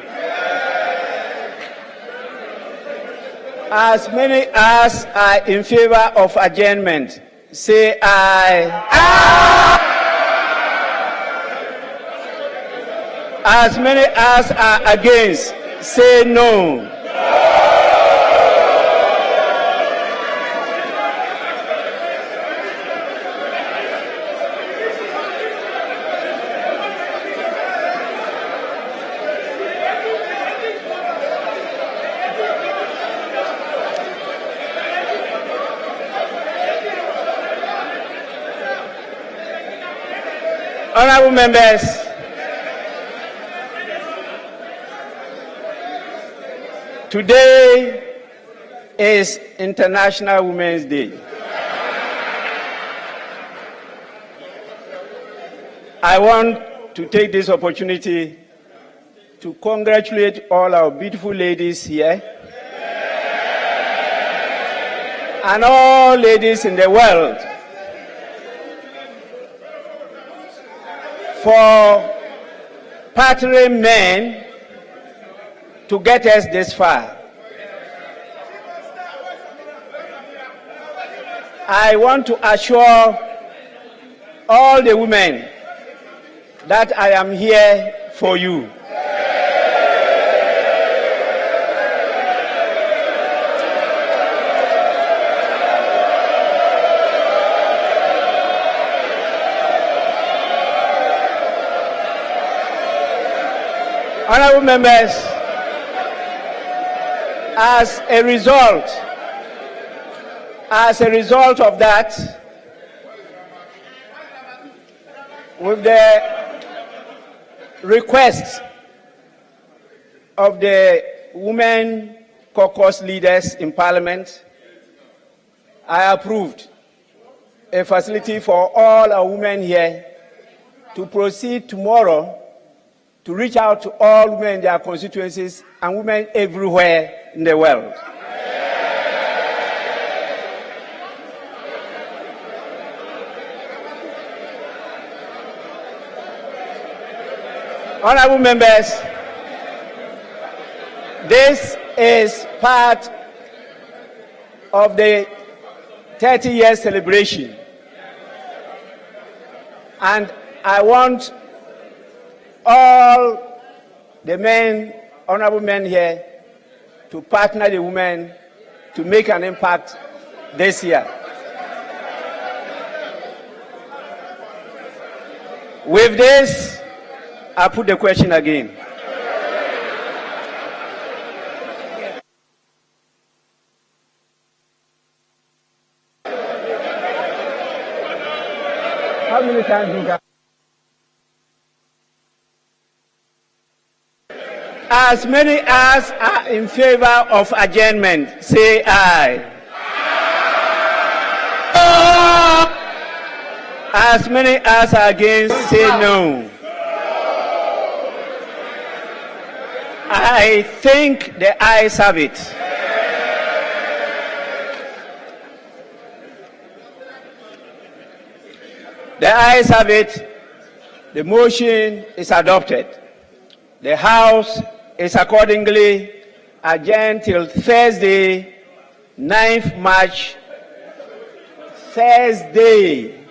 As many as are in favor of adjournment, say aye. Aye. As many as are against, say no. Honorable members, today is International Women's Day. I want to take this opportunity to congratulate all our beautiful ladies here and all ladies in the world for partnering men to get us this far. I want to assure all the women that I am here for you. Honorable members, as a result of that, with the request of the women caucus leaders in Parliament, I approved a facility for all our women here to proceed tomorrow to reach out to all women in their constituencies and women everywhere in the world. Honorable members, this is part of the 30-year celebration, and I want all the men, honorable men here, to partner the women to make an impact this year. With this, I put the question again. How many times do you got? As many as are in favor of adjournment, say aye. As many as are against, say no. I think the ayes have it. The ayes have it. The motion is adopted. The House is accordingly adjourned till Thursday, 9th March, Thursday,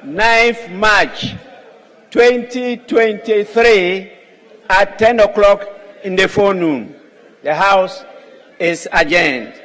9th March, 2023 at 10 o'clock in the forenoon. The House is adjourned.